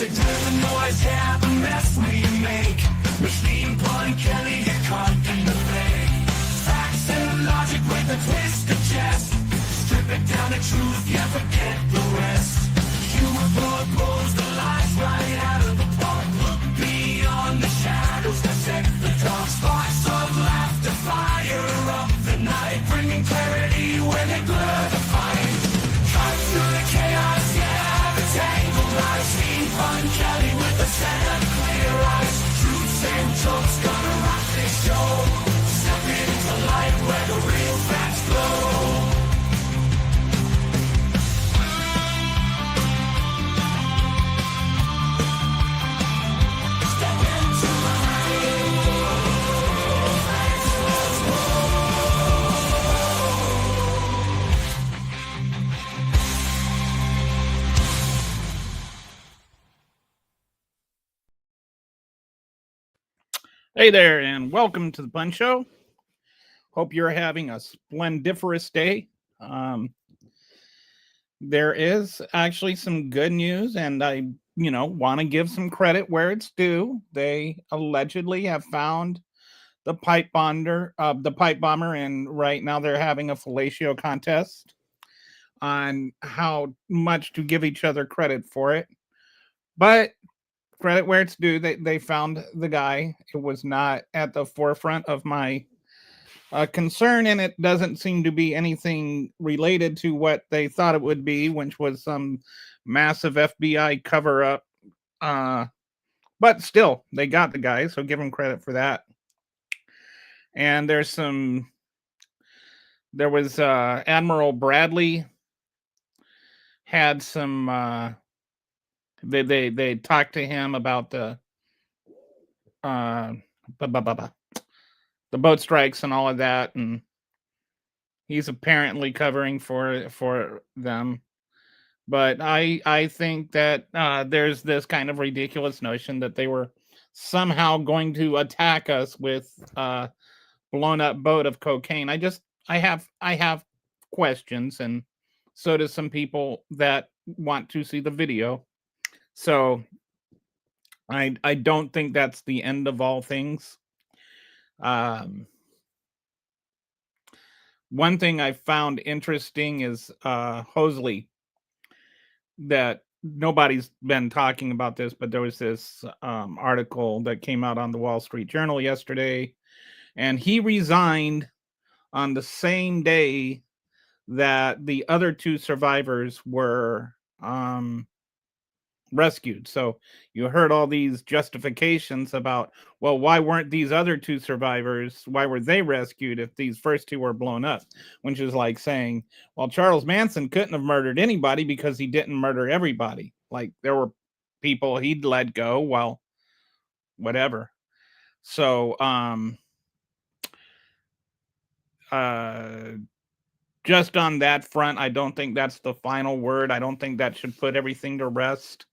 They do the noise, yeah, the mess we make. Machine pun Kelly, get caught in the fake. Facts and logic with a twist of chest. Strip it down to truth, yeah, forget the rest. Humor pulls the lies right out of the park. Look beyond the shadows that set the dark. Sparks of laughter fire up the night, bringing clarity when they blur the fight. Cut through the chaos, yeah, the tangled lies. Steampunk Kelly with a set of clear eyes. Truths and jokes gonna rock this show. Step into light where the real facts glow. Hey there, and welcome to the Pun Show. Hope you're having a splendiferous day. There is actually some good news, and I, want to give some credit where it's due. They allegedly have found the pipe bomber, and right now they're having a fellatio contest on how much to give each other credit for it. But credit where it's due. They found the guy. It was not at the forefront of my concern, and it doesn't seem to be anything related to what they thought it would be, which was some massive FBI cover-up. But still, they got the guy, so give them credit for that. And there was Admiral Bradley had some. They talked to him about the boat strikes and all of that, and he's apparently covering for them. But I think that there's this kind of ridiculous notion that they were somehow going to attack us with a blown up boat of cocaine. I have questions, and so do some people that want to see the video. So I don't think that's the end of all things. One thing I found interesting is Hosley, that nobody's been talking about this, but there was this article that came out on the Wall Street Journal yesterday, and he resigned on the same day that the other two survivors were rescued. So you heard all these justifications about, well, why weren't these other two survivors, why were they rescued if these first two were blown up? Which is like saying, well, Charles Manson couldn't have murdered anybody because he didn't murder everybody. Like, there were people he'd let go, well, whatever. So just on that front, I don't think that's the final word. I don't think that should put everything to rest.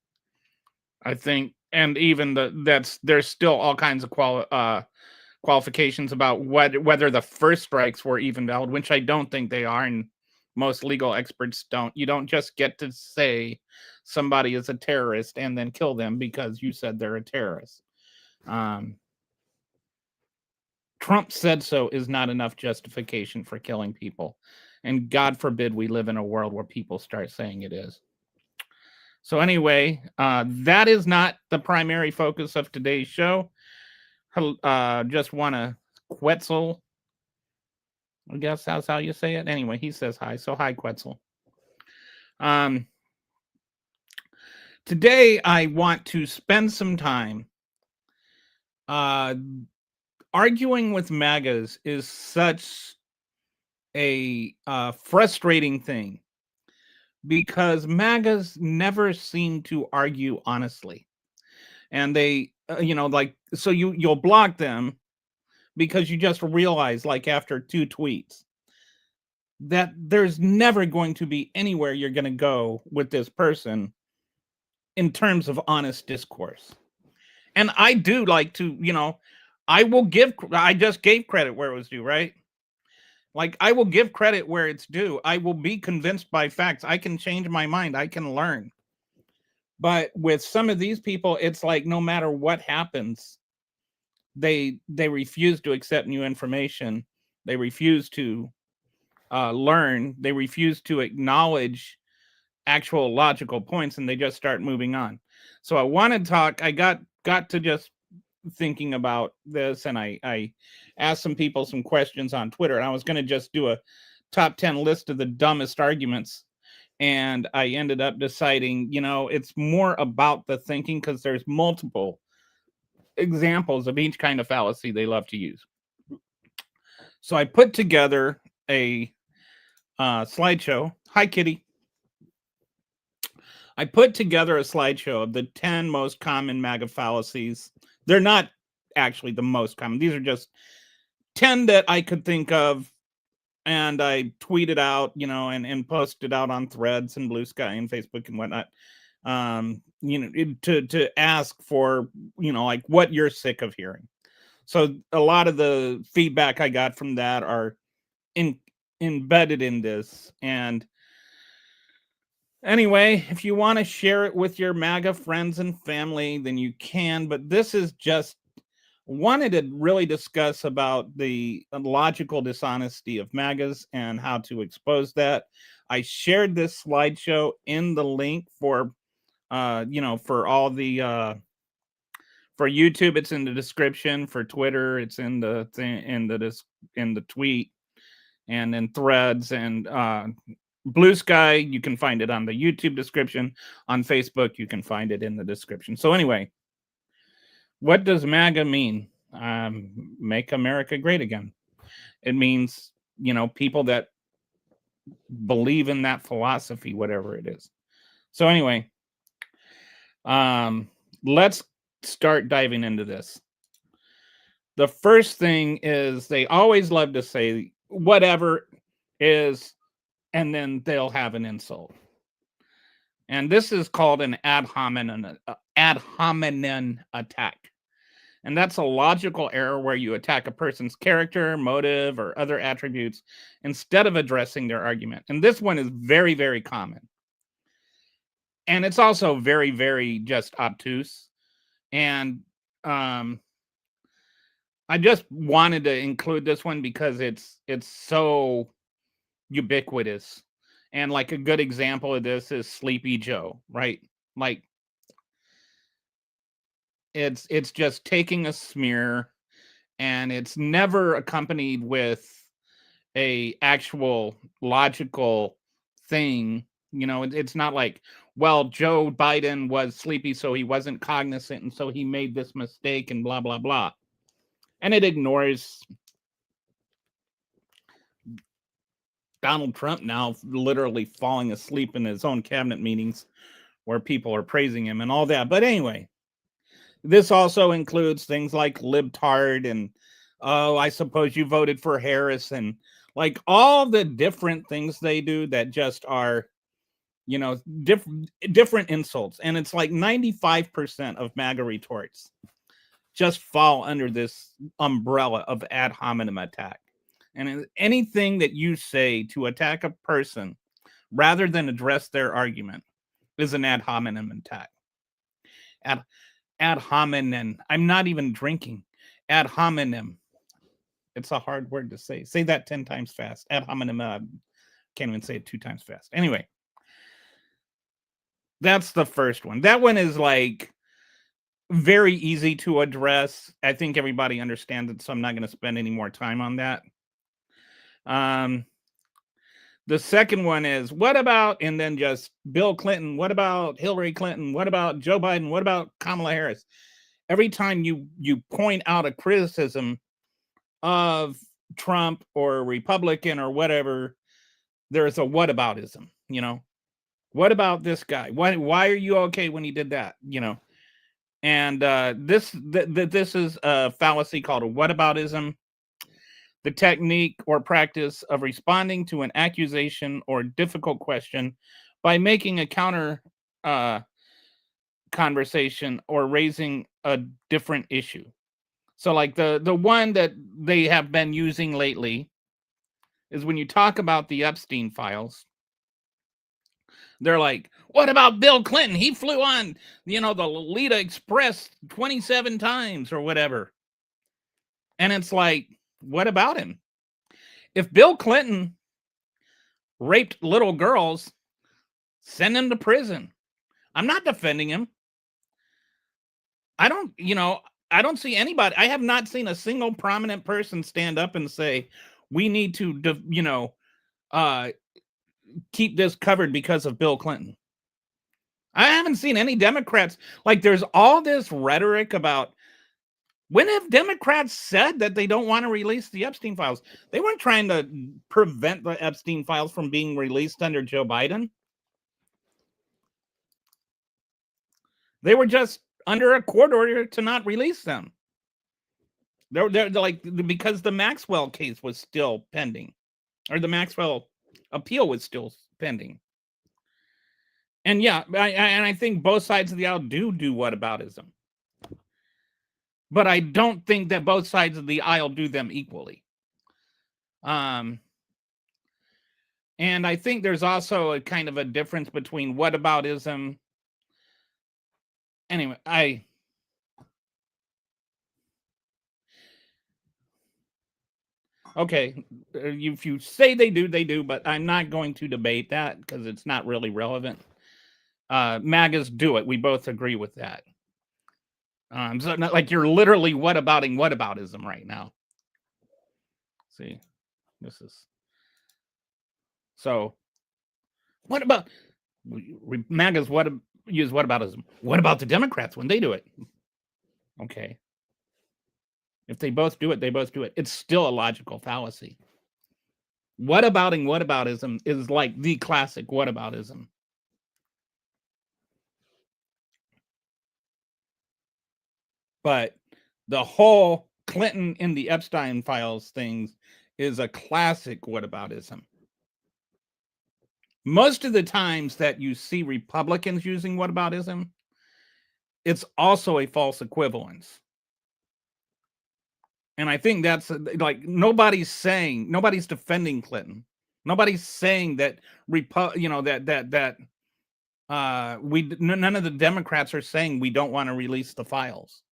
I think, and even there's still all kinds of qualifications about whether the first strikes were even valid, which I don't think they are, and most legal experts don't. You don't just get to say somebody is a terrorist and then kill them because you said they're a terrorist. Trump said so is not enough justification for killing people, and God forbid we live in a world where people start saying it is. So anyway, that is not the primary focus of today's show. Just want to Quetzal, I guess that's how you say it. Anyway, he says hi. So hi, Quetzal. Today, I want to spend some time arguing with MAGAs is such a frustrating thing, because MAGAs never seem to argue honestly. And they, so you'll block them because you just realize, like after 2 tweets, that there's never going to be anywhere you're going to go with this person in terms of honest discourse. And I do like to, I just gave credit where it was due, right? Like, I will give credit where it's due. I will be convinced by facts. I can change my mind. I can learn. But with some of these people, it's like no matter what happens, they refuse to accept new information. They refuse to learn. They refuse to acknowledge actual logical points, and they just start moving on. So I want to talk. I got to just thinking about this, and I asked some people some questions on Twitter, and I was going to just do a top 10 list of the dumbest arguments, and I ended up deciding, it's more about the thinking, because there's multiple examples of each kind of fallacy they love to use. So I put together a slideshow. Hi, Kitty. I put together a slideshow of the 10 most common MAGA fallacies. They're not actually the most common. These are just 10 that I could think of. And I tweeted out, and posted out on Threads and Blue Sky and Facebook and whatnot. To ask for, like what you're sick of hearing. So a lot of the feedback I got from that are embedded in this. And anyway, if you want to share it with your MAGA friends and family, then you can. But this is just wanted to really discuss about the logical dishonesty of MAGAs and how to expose that. I shared this slideshow in the link for, for all the for YouTube. It's in the description. For Twitter, it's in the in the tweet, and in Threads, and Blue Sky, you can find it on the YouTube description. On Facebook, you can find it in the description. So anyway, what does MAGA mean? Make America great again. It means, people that believe in that philosophy, whatever it is. So anyway, let's start diving into this. The first thing is they always love to say whatever is, and then they'll have an insult. And this is called an ad hominem attack. And that's a logical error where you attack a person's character, motive, or other attributes instead of addressing their argument. And this one is very, very common. And it's also very, very just obtuse. And I just wanted to include this one because it's so ubiquitous. And like a good example of this is Sleepy Joe, right? Like, it's just taking a smear, and it's never accompanied with a actual logical thing. It's not like, well, Joe Biden was sleepy, so he wasn't cognizant, and so he made this mistake, and blah blah blah. And it ignores Donald Trump now literally falling asleep in his own cabinet meetings where people are praising him and all that. But anyway, this also includes things like libtard and, oh, I suppose you voted for Harris, and like all the different things they do that just are, different insults. And it's like 95% of MAGA retorts just fall under this umbrella of ad hominem attack. And anything that you say to attack a person rather than address their argument is an ad hominem attack. Ad hominem. I'm not even drinking. Ad hominem. It's a hard word to say. Say that 10 times fast. Ad hominem. Can't even say it 2 times fast. Anyway, that's the first one. That one is like very easy to address. I think everybody understands it, so I'm not going to spend any more time on that. The second one is, what about, and then just Bill Clinton, what about Hillary Clinton, what about Joe Biden, what about Kamala Harris? Every time you point out a criticism of Trump or Republican or whatever, there's a whataboutism, what about this guy? Why are you okay when he did that? And this is a fallacy called a whataboutism. The technique or practice of responding to an accusation or difficult question by making a counter conversation or raising a different issue. So like the one that they have been using lately is when you talk about the Epstein files, They're like, what about Bill Clinton? He flew on, the Lolita Express 27 times or whatever. And it's like, what about him? If Bill Clinton raped little girls, send him to prison. I'm not defending him. I don't see anybody. I have not seen a single prominent person stand up and say, we need to, keep this covered because of Bill Clinton. I haven't seen any Democrats. Like, there's all this rhetoric about, when have Democrats said that they don't want to release the Epstein files? They weren't trying to prevent the Epstein files from being released under Joe Biden. They were just under a court order to not release them. They're like, because the Maxwell case was still pending, or the Maxwell appeal was still pending. And yeah, I think both sides of the aisle do whataboutism. But I don't think that both sides of the aisle do them equally. And I think there's also a kind of a difference between whataboutism. Anyway, okay, if you say they do, but I'm not going to debate that because it's not really relevant. MAGAs do it. We both agree with that. So not like you're literally whataboutism right now. See, this is so. What about MAGAs? Use whataboutism? What about the Democrats when they do it? Okay, if they both do it, they both do it. It's still a logical fallacy. Whataboutism is like the classic whataboutism. But the whole Clinton in the Epstein files things is a classic whataboutism. Most of the times that you see Republicans using whataboutism, it's also a false equivalence. And I think that's like, nobody's defending Clinton. Nobody's saying that none of the Democrats are saying we don't want to release the files.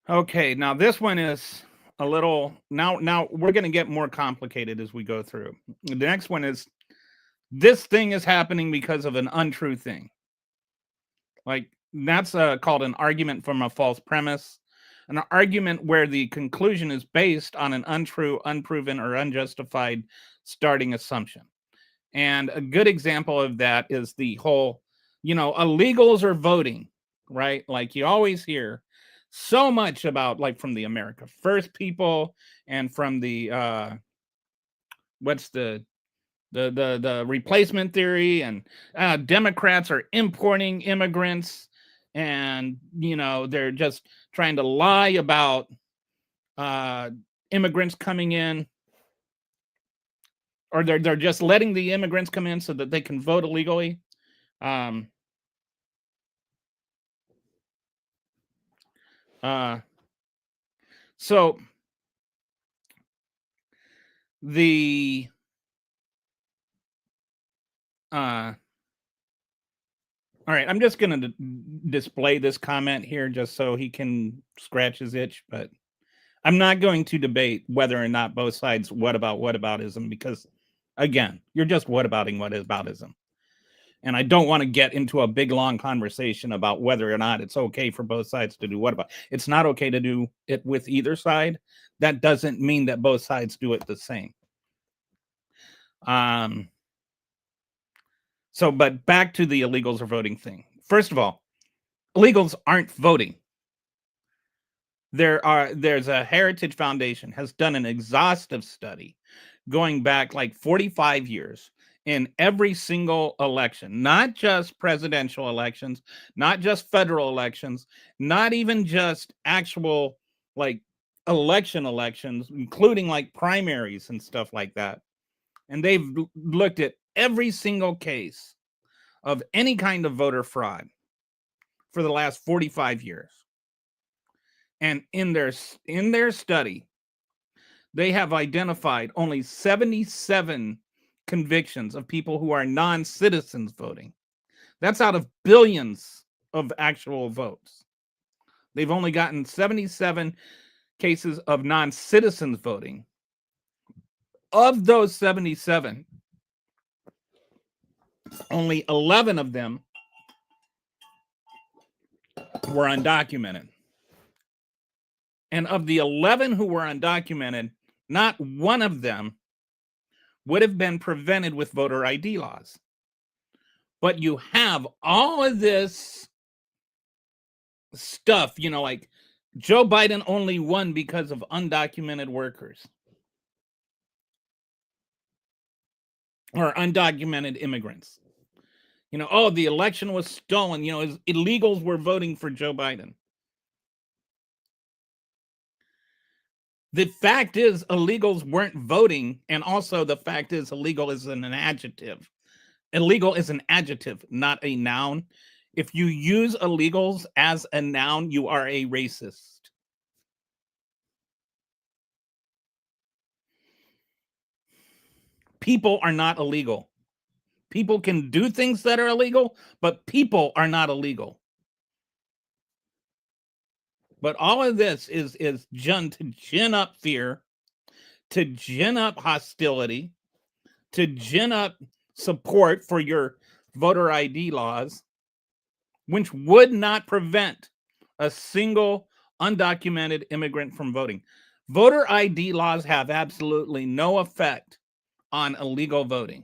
Okay, now this one is a little, now we're going to get more complicated as we go through. The next one is, this thing is happening because of an untrue thing. Like, that's called an argument from a false premise, an argument where the conclusion is based on an untrue, unproven, or unjustified starting assumption. And a good example of that is the whole, illegals are voting, right? Like, you always hear so much about, like, from the America First people and from the what's the replacement theory, and Democrats are importing immigrants, and they're just trying to lie about immigrants coming in, or they're just letting the immigrants come in so that they can vote illegally. So the all right, I'm just going to display this comment here just so he can scratch his itch, but I'm not going to debate whether or not both sides whataboutism, because again, you're just whataboutism. And I don't want to get into a big long conversation about whether or not it's okay for both sides to do whataboutism. It's not okay to do it with either side. That doesn't mean that both sides do it the same. So, but back to the illegals are voting thing. First of all, illegals aren't voting. There's a Heritage Foundation has done an exhaustive study going back like 45 years in every single election, not just presidential elections, not just federal elections, not even just actual like elections, including like primaries and stuff like that. And they've looked at every single case of any kind of voter fraud for the last 45 years. And in their study, they have identified only 77 convictions of people who are non-citizens voting. That's out of billions of actual votes. They've only gotten 77 cases of non-citizens voting. Of those 77, only 11 of them were undocumented. And of the 11 who were undocumented, not one of them would have been prevented with voter ID laws. But you have all of this stuff, like Joe Biden only won because of undocumented workers or undocumented immigrants. The election was stolen. Illegals were voting for Joe Biden. The fact is, illegals weren't voting. And also, the fact is, illegal is an adjective. Illegal is an adjective, not a noun. If you use illegals as a noun, you are a racist. People are not illegal. People can do things that are illegal, but people are not illegal. But all of this is done to gin up fear, to gin up hostility, to gin up support for your voter ID laws, which would not prevent a single undocumented immigrant from voting. Voter ID laws have absolutely no effect on illegal voting.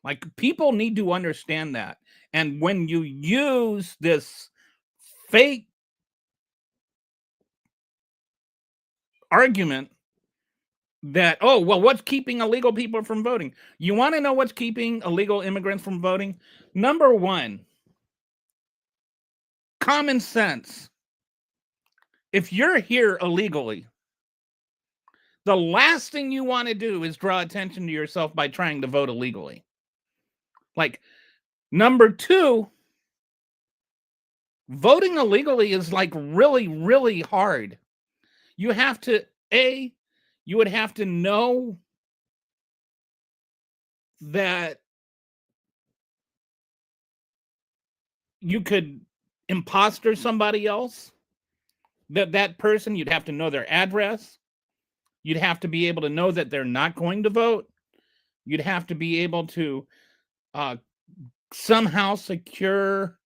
Like, people need to understand that. And when you use this fake argument that, oh, well, what's keeping illegal people from voting? You want to know what's keeping illegal immigrants from voting? Number one, common sense. If you're here illegally, the last thing you want to do is draw attention to yourself by trying to vote illegally. Like, number two, voting illegally is like really, really hard. You have to, you would have to know that you could imposter somebody else, that person, you'd have to know their address. You'd have to be able to know that they're not going to vote. You'd have to be able to somehow secure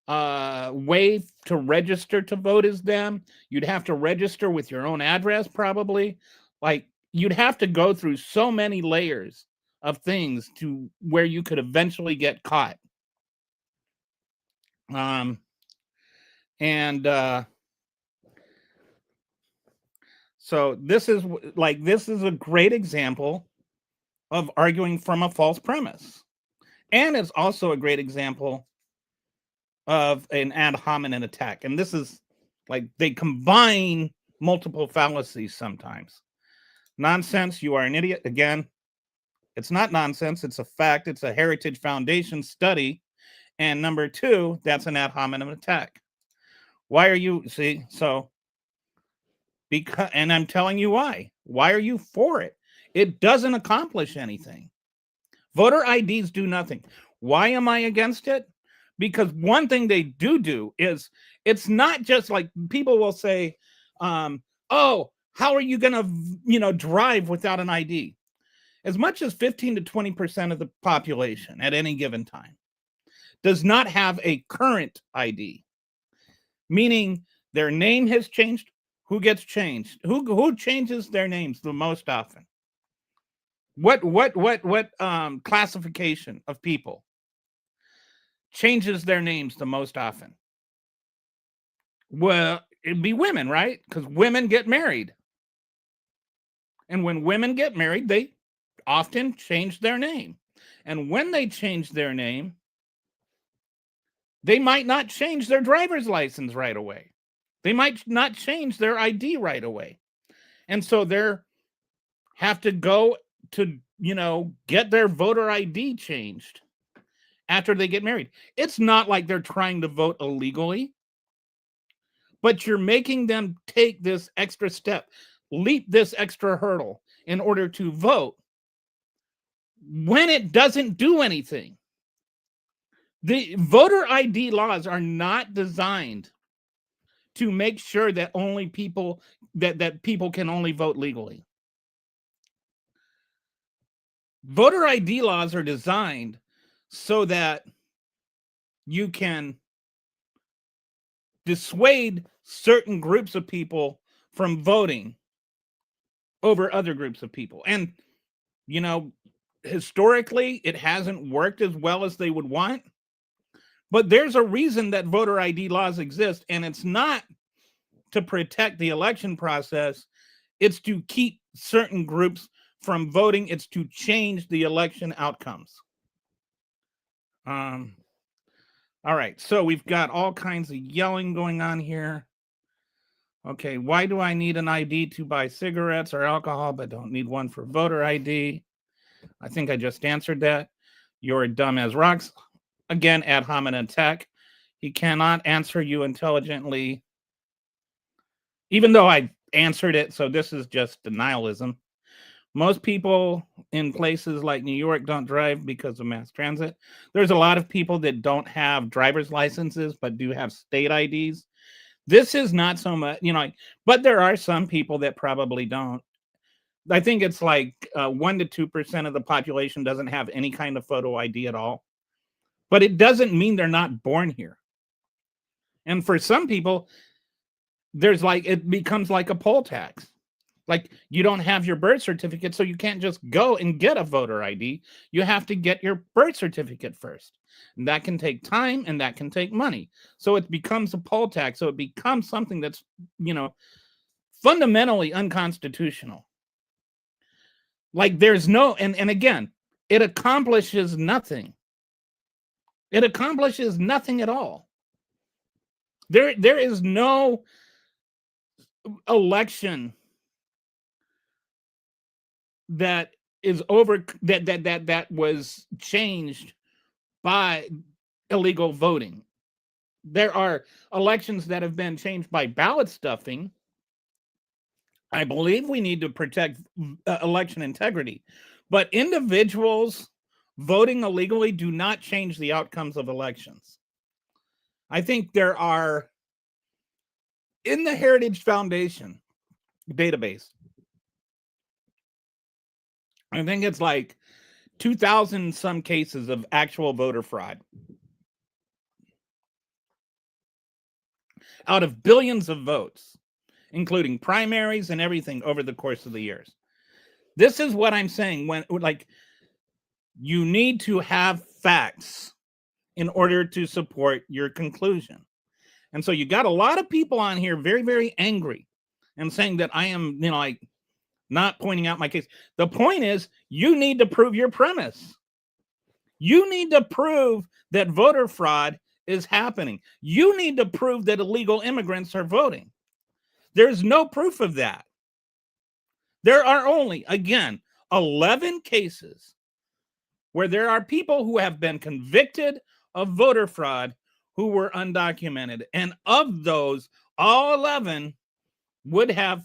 way to register to vote as them. You'd have to register with your own address, probably. Like, you'd have to go through so many layers of things to where you could eventually get caught. So this is a great example of arguing from a false premise. And it's also a great example of an ad hominem attack. And this is like, they combine multiple fallacies sometimes. Nonsense, you are an idiot. Again, it's not nonsense. It's a fact. It's a Heritage Foundation study. And number two, that's an ad hominem attack. Why are you, because, and I'm telling you why. Why are you for it? It doesn't accomplish anything. Voter IDs do nothing. Why am I against it? Because one thing they do is, it's not just like people will say, oh, how are you going to, drive without an ID? As much as 15 to 20% of the population at any given time does not have a current ID, meaning their name has changed. Who gets changed? Who changes their names the most often? What classification of people changes their names the most often? Well, it'd be women, right? Because women get married. And when women get married, they often change their name. And when they change their name, they might not change their driver's license right away. They might not change their ID right away. And so they have to go to, get their voter ID changed after they get married. It's not like they're trying to vote illegally, but you're making them take this extra step, leap this extra hurdle in order to vote when it doesn't do anything. The voter ID laws are not designed to make sure that only people that people can only vote legally. Voter ID laws are designed so that you can dissuade certain groups of people from voting over other groups of people. And, you know, historically, it hasn't worked as well as they would want. But there's a reason that voter ID laws exist, and it's not to protect the election process. It's to keep certain groups from voting. It's to change the election outcomes. All right, so we've got all kinds of yelling going on here. Okay, why do I need an ID to buy cigarettes or alcohol, but don't need one for voter ID? I think I just answered that. You're dumb as rocks. Again, ad hominem tech. He cannot answer you intelligently, even though I answered it. So this is just denialism. Most people in places like New York don't drive because of mass transit. There's a lot of people that don't have driver's licenses, but do have state IDs. This is not so much, but there are some people that probably don't. I think it's like 1 to 2% of the population doesn't have any kind of photo ID at all. But it doesn't mean they're not born here. And for some people, it becomes like a poll tax. Like, you don't have your birth certificate, so you can't just go and get a voter ID. You have to get your birth certificate first. And that can take time and that can take money. So it becomes a poll tax. So it becomes something that's, fundamentally unconstitutional. Like, there's no, and again, it accomplishes nothing. It accomplishes nothing at all. There is no election that is over that was changed by illegal voting. There are elections that have been changed by ballot stuffing. I believe we need to protect election integrity, but individuals voting illegally do not change the outcomes of elections. I think there are, in the Heritage Foundation database, I think it's like 2,000 some cases of actual voter fraud out of billions of votes, including primaries and everything over the course of the years. This is what I'm saying when, you need to have facts in order to support your conclusion. And so you got a lot of people on here very, very angry and saying that I am, not pointing out my case. The point is, you need to prove your premise. You need to prove that voter fraud is happening. You need to prove that illegal immigrants are voting. There's no proof of that. There are only, again, 11 cases where there are people who have been convicted of voter fraud who were undocumented. And of those, all 11 would have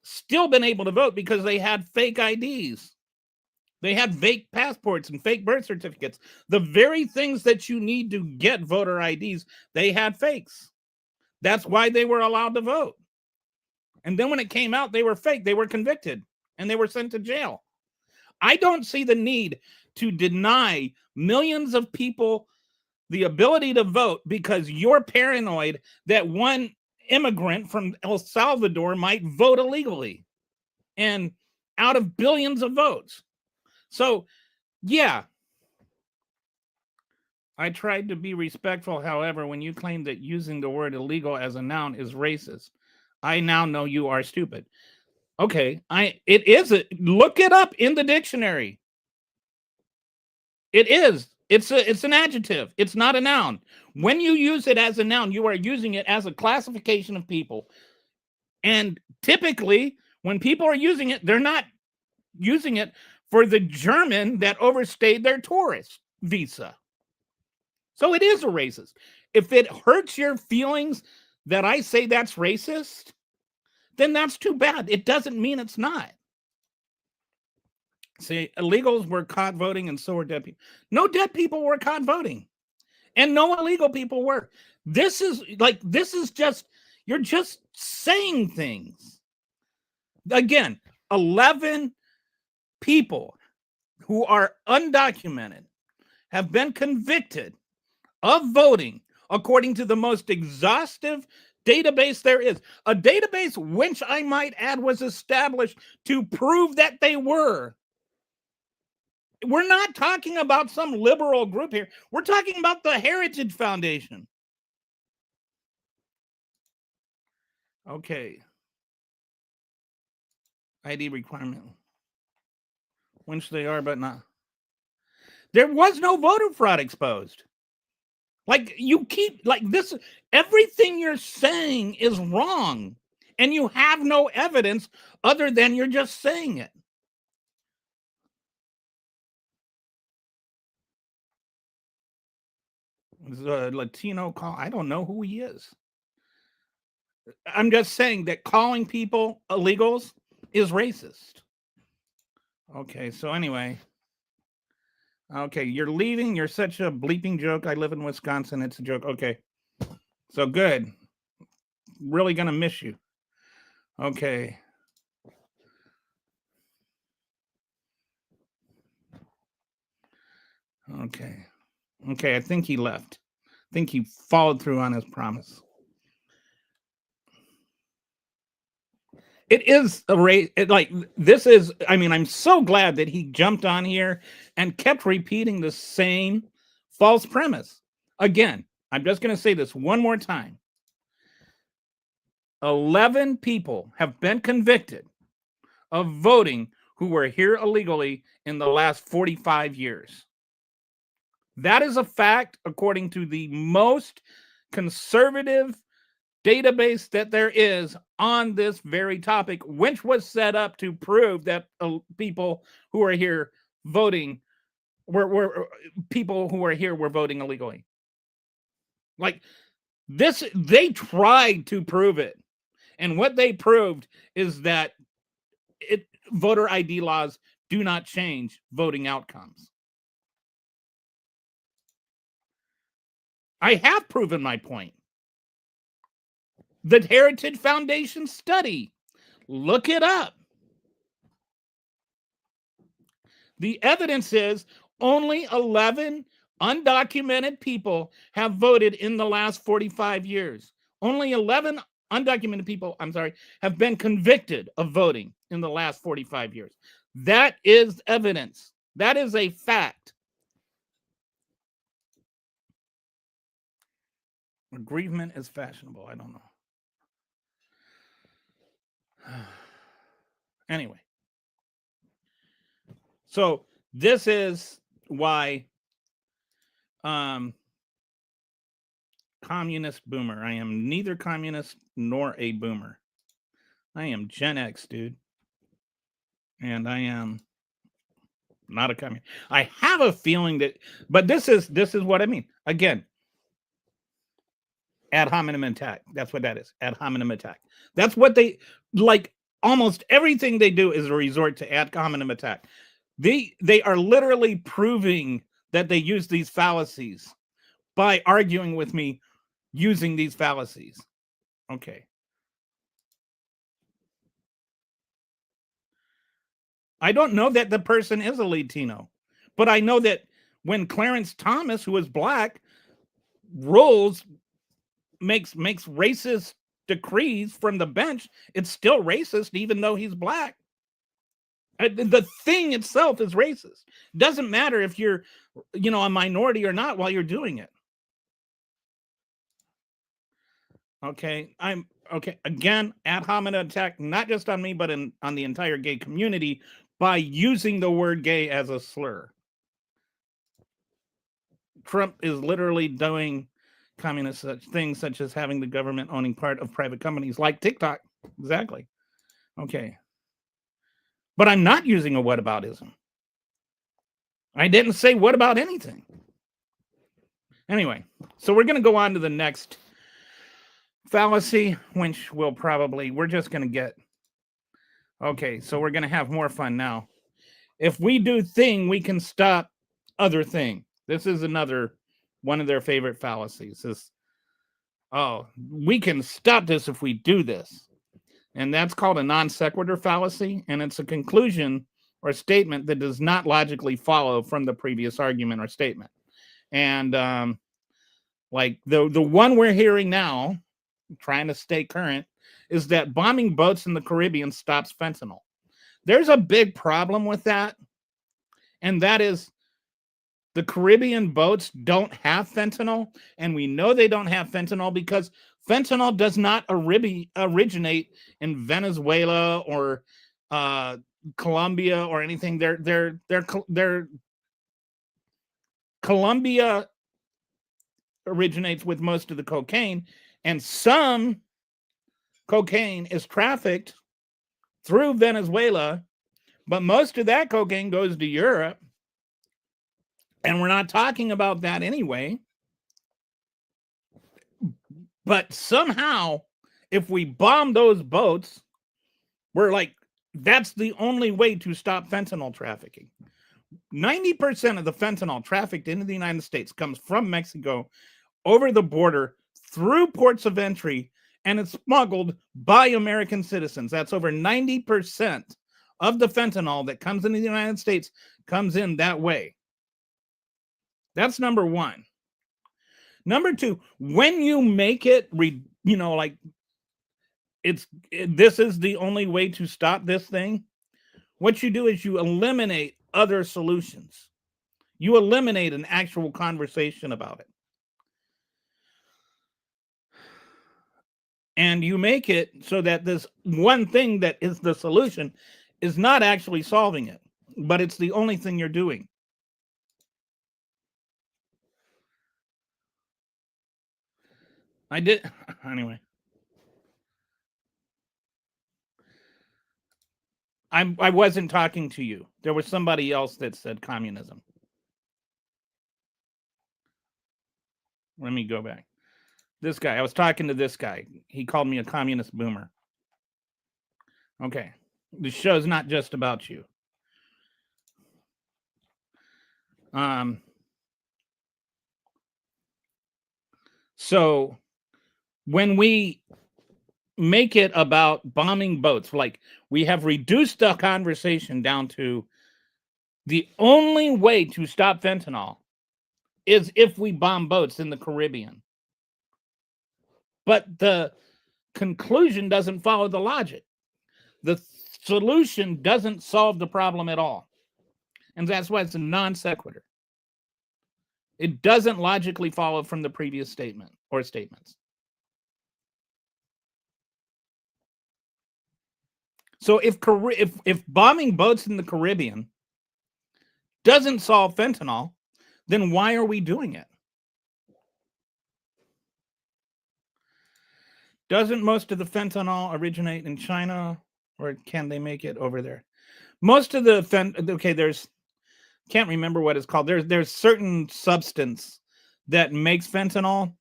still been able to vote because they had fake IDs. They had fake passports and fake birth certificates. The very things that you need to get voter IDs, they had fakes. That's why they were allowed to vote. And then when it came out, they were fake. They were convicted and they were sent to jail. I don't see the need to deny millions of people the ability to vote because you're paranoid that one immigrant from El Salvador might vote illegally and out of billions of votes. So, yeah, I tried to be respectful. However, when you claim that using the word illegal as a noun is racist, I now know you are stupid. Okay, it is. Look it up in the dictionary. It is. It's an adjective. It's not a noun. When you use it as a noun, you are using it as a classification of people. And typically, when people are using it, they're not using it for the German that overstayed their tourist visa. So it is a racist. If it hurts your feelings that I say that's racist, then that's too bad. It doesn't mean it's not. See, illegals were caught voting, and so were dead people. No dead people were caught voting, and no illegal people were. This is just, you're just saying things. Again, 11 people who are undocumented have been convicted of voting according to the most exhaustive database there is. A database which, I might add, was established to prove that they were. We're not talking about some liberal group here. We're talking about the Heritage Foundation. Okay. ID requirement. Which they are, but not. There was no voter fraud exposed. Like, you keep, like, this, everything you're saying is wrong, and you have no evidence other than you're just saying it. The Latino call, I don't know who he is. I'm just saying that calling people illegals is racist. Okay, so anyway. Okay, you're leaving. You're such a bleeping joke. I live in Wisconsin. It's a joke. Okay. So good. Really gonna miss you. Okay. Okay. Okay, I think he left. I think he followed through on his promise. It is a race. Like, this is, I mean, I'm so glad that he jumped on here and kept repeating the same false premise. Again, I'm just going to say this one more time. 11 people have been convicted of voting who were here illegally in the last 45 years. That is a fact according to the most conservative database that there is on this very topic, which was set up to prove that people who are here voting were people who are here were voting illegally. Like this, they tried to prove it. And what they proved is that voter ID laws do not change voting outcomes. I have proven my point. The Heritage Foundation study. Look it up. The evidence is only 11 undocumented people have voted in the last 45 years. Only 11 undocumented people, have been convicted of voting in the last 45 years. That is evidence. That is a fact. Aggrievement is fashionable. I don't know. Anyway, so this is why communist boomer. I am neither communist nor a boomer. I am Gen X, dude. And I am not a communist. I have a feeling that, but this is what I mean. Again, ad hominem attack. That's what that is. Ad hominem attack. That's what they, like, almost everything they do is a resort to ad hominem attack. They are literally proving that they use these fallacies by arguing with me using these fallacies. Okay. I don't know that the person is a Latino, but I know that when Clarence Thomas, who is black, makes racist decrees from the bench, it's still racist, even though he's black. The thing itself is racist. Doesn't matter if you're, a minority or not while you're doing it. Okay, again, ad hominem attack, not just on me, but on the entire gay community by using the word gay as a slur. Trump is literally doing communist things such as having the government owning part of private companies like TikTok. Exactly. Okay. But I'm not using a whataboutism. I didn't say what about anything. Anyway, so we're going to go on to the next fallacy, which we're just going to get. Okay, so we're going to have more fun now. If we do thing, we can stop other thing. This is another one of their favorite fallacies is, oh, we can stop this if we do this. And that's called a non sequitur fallacy. And it's a conclusion or statement that does not logically follow from the previous argument or statement. And like the one we're hearing now, trying to stay current, is that bombing boats in the Caribbean stops fentanyl. There's a big problem with that. And that is the Caribbean boats don't have fentanyl. And we know they don't have fentanyl because fentanyl does not originate in Venezuela or Colombia or anything. They're Colombia originates with most of the cocaine, and some cocaine is trafficked through Venezuela, but most of that cocaine goes to Europe. And we're not talking about that anyway. But somehow, if we bomb those boats, we're like, that's the only way to stop fentanyl trafficking. 90% of the fentanyl trafficked into the United States comes from Mexico over the border through ports of entry, and it's smuggled by American citizens. That's over 90% of the fentanyl that comes into the United States comes in that way. That's number one. Number two, when you make it, like this is the only way to stop this thing. What you do is you eliminate other solutions. You eliminate an actual conversation about it. And you make it so that this one thing that is the solution is not actually solving it, but it's the only thing you're doing. Anyway. I wasn't talking to you. There was somebody else that said communism. Let me go back. This guy, I was talking to this guy. He called me a communist boomer. Okay. The show's not just about you. So when we make it about bombing boats, like we have reduced the conversation down to the only way to stop fentanyl is if we bomb boats in the Caribbean. But the conclusion doesn't follow the logic. The solution doesn't solve the problem at all. And that's why it's a non sequitur. It doesn't logically follow from the previous statement or statements. So if bombing boats in the Caribbean doesn't solve fentanyl, then why are we doing it? Doesn't most of the fentanyl originate in China, or can they make it over there? Most of the can't remember what it's called. There's certain substance that makes fentanyl,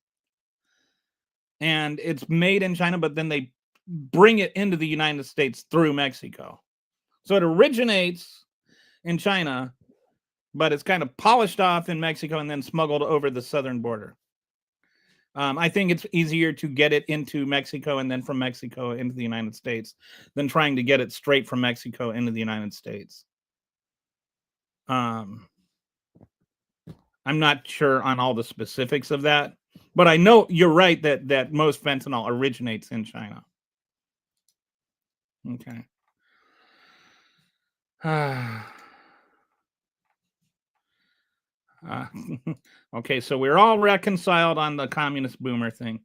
and it's made in China, but then they bring it into the United States through Mexico. So it originates in China, but it's kind of polished off in Mexico and then smuggled over the southern border. I think it's easier to get it into Mexico and then from Mexico into the United States than trying to get it straight from Mexico into the United States. I'm not sure on all the specifics of that, but I know you're right that most fentanyl originates in China. Okay. Okay, so we're all reconciled on the communist boomer thing.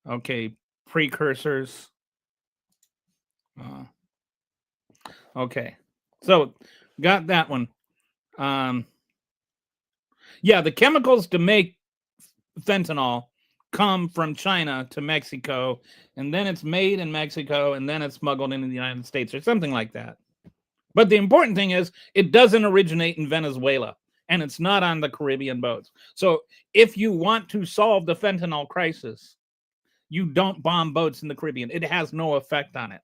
Okay, precursors. Okay, so got that one. Yeah, the chemicals to make fentanyl come from China to Mexico, and then it's made in Mexico, and then it's smuggled into the United States or something like that. But the important thing is it doesn't originate in Venezuela, and it's not on the Caribbean boats. So if you want to solve the fentanyl crisis, you don't bomb boats in the Caribbean. It has no effect on it.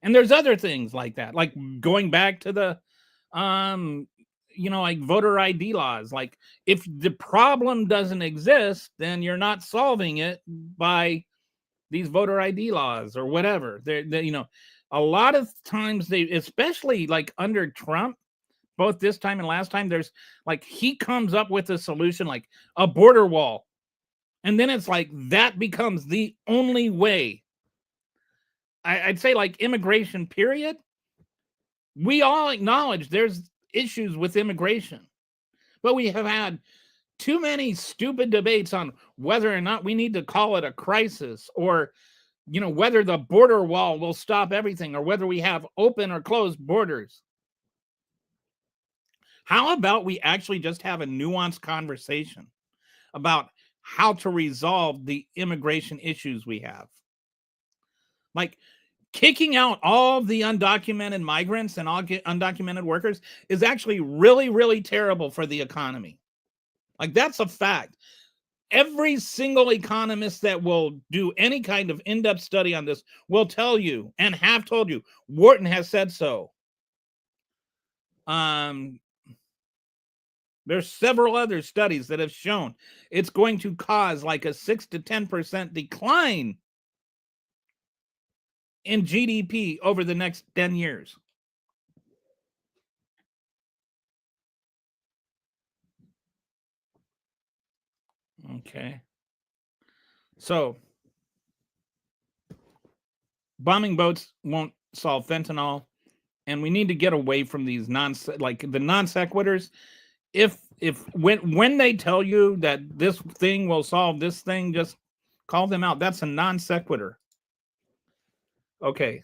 And there's other things like that, like going back to the, like voter ID laws. Like, if the problem doesn't exist, then you're not solving it by these voter ID laws or whatever. A lot of times they, especially like under Trump, both this time and last time, there's like, he comes up with a solution like a border wall. And then it's like that becomes the only way. I'd say like immigration, period. We all acknowledge there's issues with immigration, but we have had too many stupid debates on whether or not we need to call it a crisis, or whether the border wall will stop everything, or whether we have open or closed borders. How about we actually just have a nuanced conversation about how to resolve the immigration issues we have? Like, kicking out all the undocumented migrants and all undocumented workers is actually really, really terrible for the economy. Like, that's a fact. Every single economist that will do any kind of in-depth study on this will tell you, and have told you, Wharton has said so. There's several other studies that have shown it's going to cause like a 6 to 10% decline in GDP over the next 10 years. Okay. So, bombing boats won't solve fentanyl, and we need to get away from these non sequiturs. When they tell you that this thing will solve this thing, just call them out. That's a non sequitur. Okay.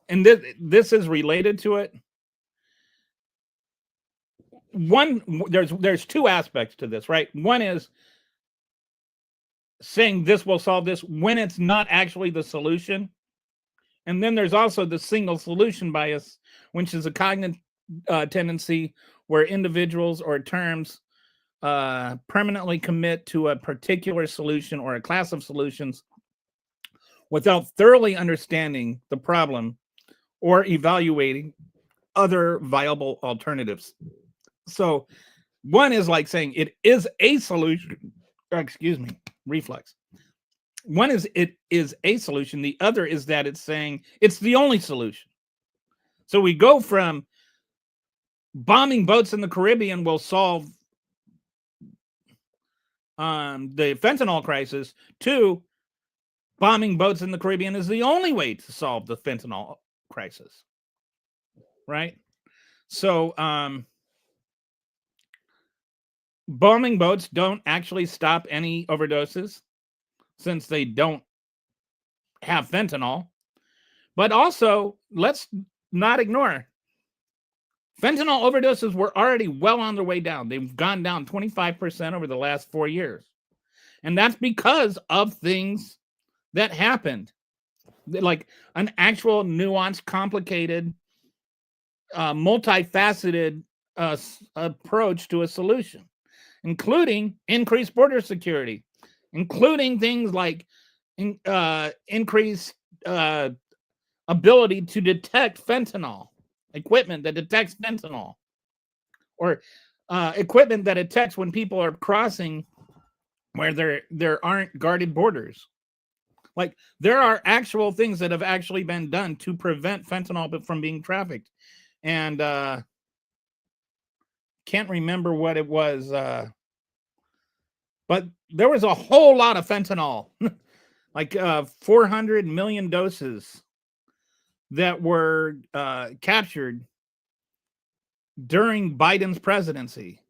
And this is related to it. There's two aspects to this, right? One is saying this will solve this when it's not actually the solution. And then there's also the single solution bias, which is a cognitive tendency where individuals or terms permanently commit to a particular solution or a class of solutions without thoroughly understanding the problem or evaluating other viable alternatives. So one is like saying it is a solution. Excuse me, reflex. One is it is a solution. The other is that it's saying it's the only solution. So we go from bombing boats in the Caribbean will solve the fentanyl crisis to bombing boats in the Caribbean is the only way to solve the fentanyl crisis. Right? So bombing boats don't actually stop any overdoses since they don't have fentanyl. But also, let's not ignore, fentanyl overdoses were already well on their way down. They've gone down 25% over the last 4 years. And that's because of things that happened. Like an actual nuanced, complicated, multifaceted approach to a solution, including increased border security, including things like increased ability to detect fentanyl, equipment that detects fentanyl, or equipment that detects when people are crossing where there aren't guarded borders. Like, there are actual things that have actually been done to prevent fentanyl from being trafficked. And can't remember what it was, but there was a whole lot of fentanyl, like 400 million doses that were captured during Biden's presidency.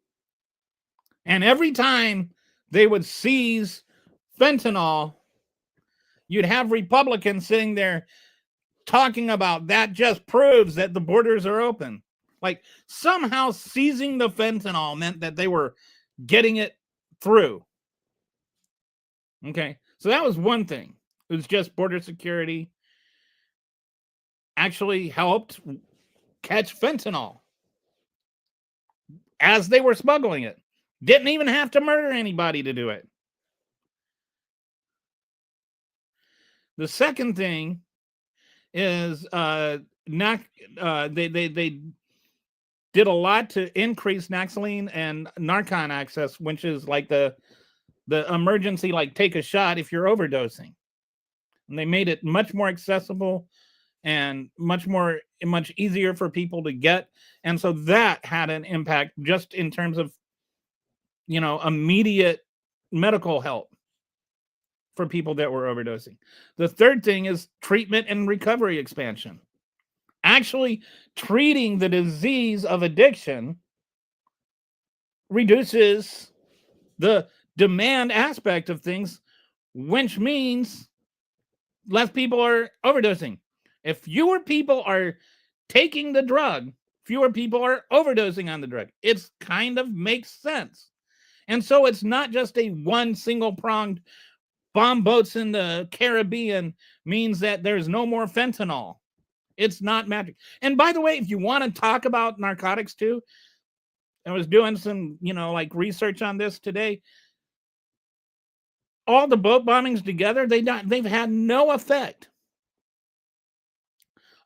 And every time they would seize fentanyl, you'd have Republicans sitting there talking about that just proves that the borders are open. Like, somehow seizing the fentanyl meant that they were getting it through. Okay, so that was one thing. It was just border security actually helped catch fentanyl as they were smuggling it. Didn't even have to murder anybody to do it. The second thing is they did a lot to increase Naxaline and Narcan access, which is like the emergency, like take a shot if you're overdosing. And they made it much more accessible and much easier for people to get. And so that had an impact just in terms of, immediate medical help for people that were overdosing. The third thing is treatment and recovery expansion. Actually treating the disease of addiction reduces the demand aspect of things, which means less people are overdosing. If fewer people are taking the drug, fewer people are overdosing on the drug. It's kind of makes sense. And so it's not just a one single pronged bomb boats in the Caribbean means that there's no more fentanyl. It's not magic. And by the way, if you want to talk about narcotics too, I was doing some, like research on this today. All the boat bombings together, they've had no effect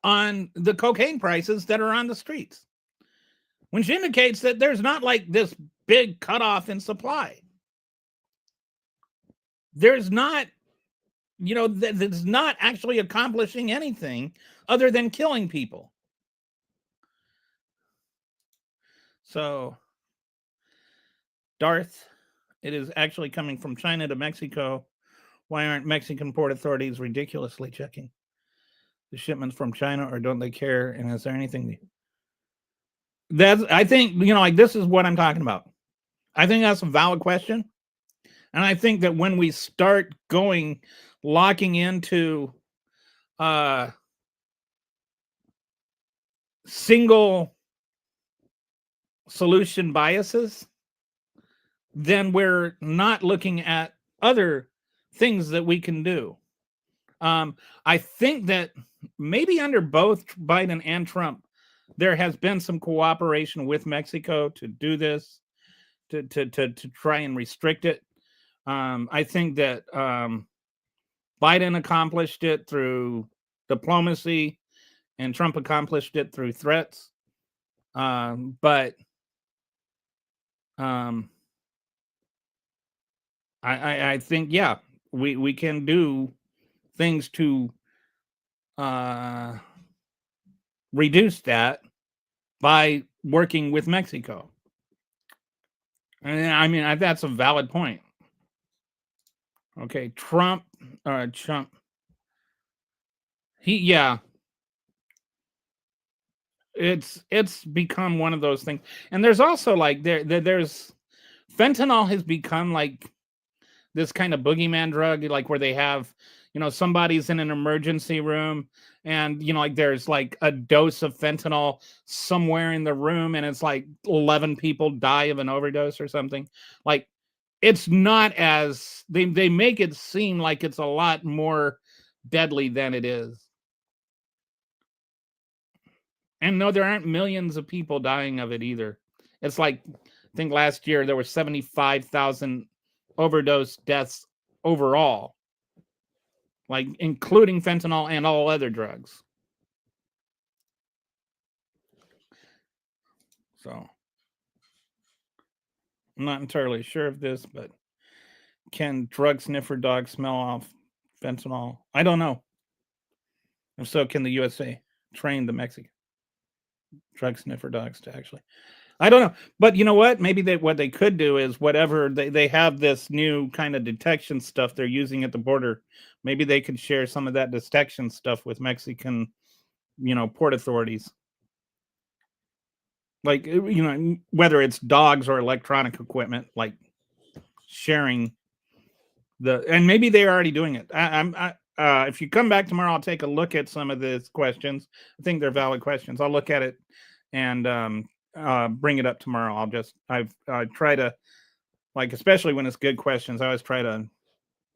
on the cocaine prices that are on the streets, which indicates that there's not like this big cutoff in supply. There's not, that's not actually accomplishing anything other than killing people. So, Darth, it is actually coming from China to Mexico. Why aren't Mexican port authorities ridiculously checking the shipments from China, or don't they care? And is there anything that's, I think, like this is what I'm talking about. I think that's a valid question. And I think that when we start locking into single solution biases, then we're not looking at other things that we can do. I think that maybe under both Biden and Trump, there has been some cooperation with Mexico to do this, to try and restrict it. I think that Biden accomplished it through diplomacy, and Trump accomplished it through threats. But I think, yeah, we can do things to reduce that by working with Mexico. And I mean, that's a valid point. Okay, Trump. It's become one of those things. And there's also like there's fentanyl has become like this kind of boogeyman drug, like where they have, somebody's in an emergency room and, like there's like a dose of fentanyl somewhere in the room and it's like 11 people die of an overdose or something. Like it's not as they make it seem like it's a lot more deadly than it is. And no, there aren't millions of people dying of it either. It's like, I think last year there were 75,000 overdose deaths overall, like including fentanyl and all other drugs. So I'm not entirely sure of this, but can drug sniffer dogs smell off fentanyl? I don't know. If so, can the USA train the Mexican drug sniffer dogs to actually? I don't know. But you know what? Maybe what they could do is whatever they have this new kind of detection stuff they're using at the border. Maybe they could share some of that detection stuff with Mexican, port authorities. Like, whether it's dogs or electronic equipment, like sharing and maybe they're already doing it. If you come back tomorrow, I'll take a look at some of these questions. I think they're valid questions. I'll look at it and bring it up tomorrow. I try to, like, especially when it's good questions, I always try to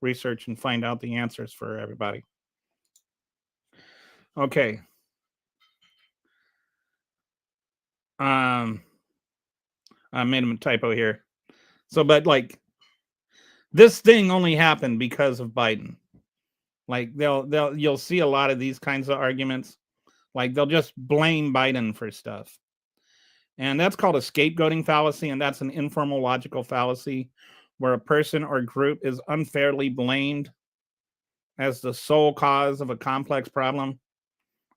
research and find out the answers for everybody. Okay. I made a typo here. So, but like this thing only happened because of Biden. Like you'll see a lot of these kinds of arguments. Like they'll just blame Biden for stuff. And that's called a scapegoating fallacy, and that's an informal logical fallacy where a person or group is unfairly blamed as the sole cause of a complex problem,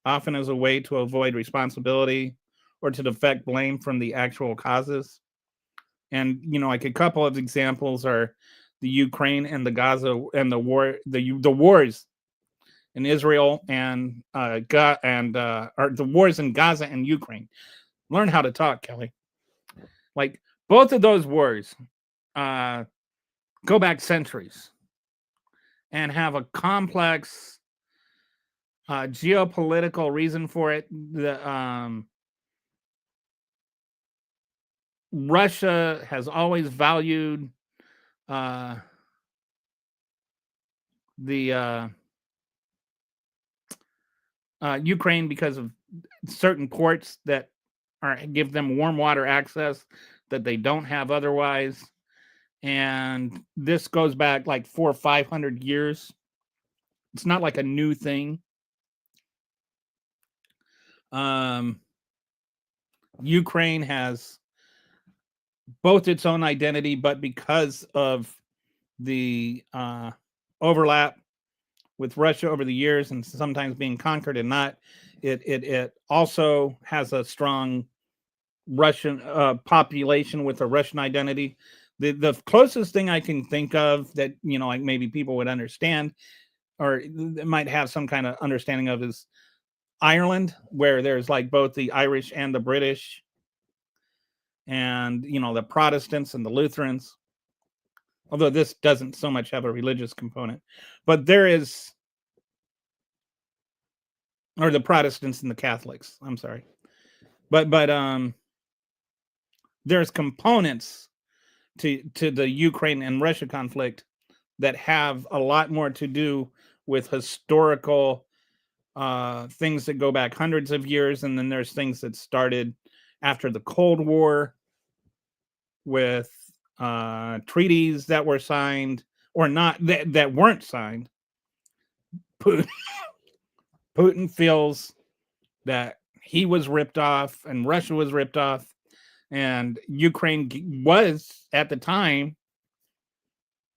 often as a way to avoid responsibility or to deflect blame from the actual causes. And like a couple of examples are the Ukraine and the Gaza and the wars in Israel and or the wars in Gaza and Ukraine. Learn how to talk, Kelly. Like both of those wars go back centuries and have a complex geopolitical reason for it. Russia has always valued the Ukraine because of certain ports that give them warm water access that they don't have otherwise. And this goes back like 400 or 500 years. It's not like a new thing. Ukraine has both its own identity, but because of the overlap with Russia over the years and sometimes being conquered and not, it also has a strong Russian population with a Russian identity. The closest thing I can think of that, like maybe people would understand or might have some kind of understanding of is Ireland, where there's like both the Irish and the British and, the Protestants and the Lutherans. Although this doesn't so much have a religious component, but there is, or the Protestants and the Catholics, I'm sorry. But there's components to the Ukraine and Russia conflict that have a lot more to do with historical things that go back hundreds of years, and then there's things that started after the Cold War with treaties that were signed or not that weren't signed. Putin feels that he was ripped off and Russia was ripped off, and Ukraine was at the time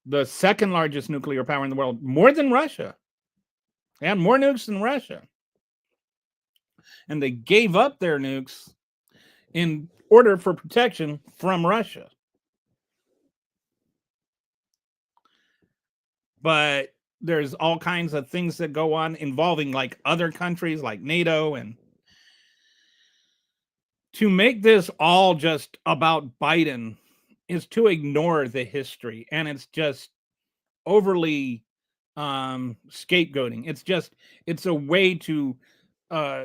the second largest nuclear power in the world, more than Russia. They had more nukes than Russia. And they gave up their nukes in order for protection from Russia. But there's all kinds of things that go on involving like other countries like NATO, and to make this all just about Biden is to ignore the history, and it's just overly scapegoating. It's a way to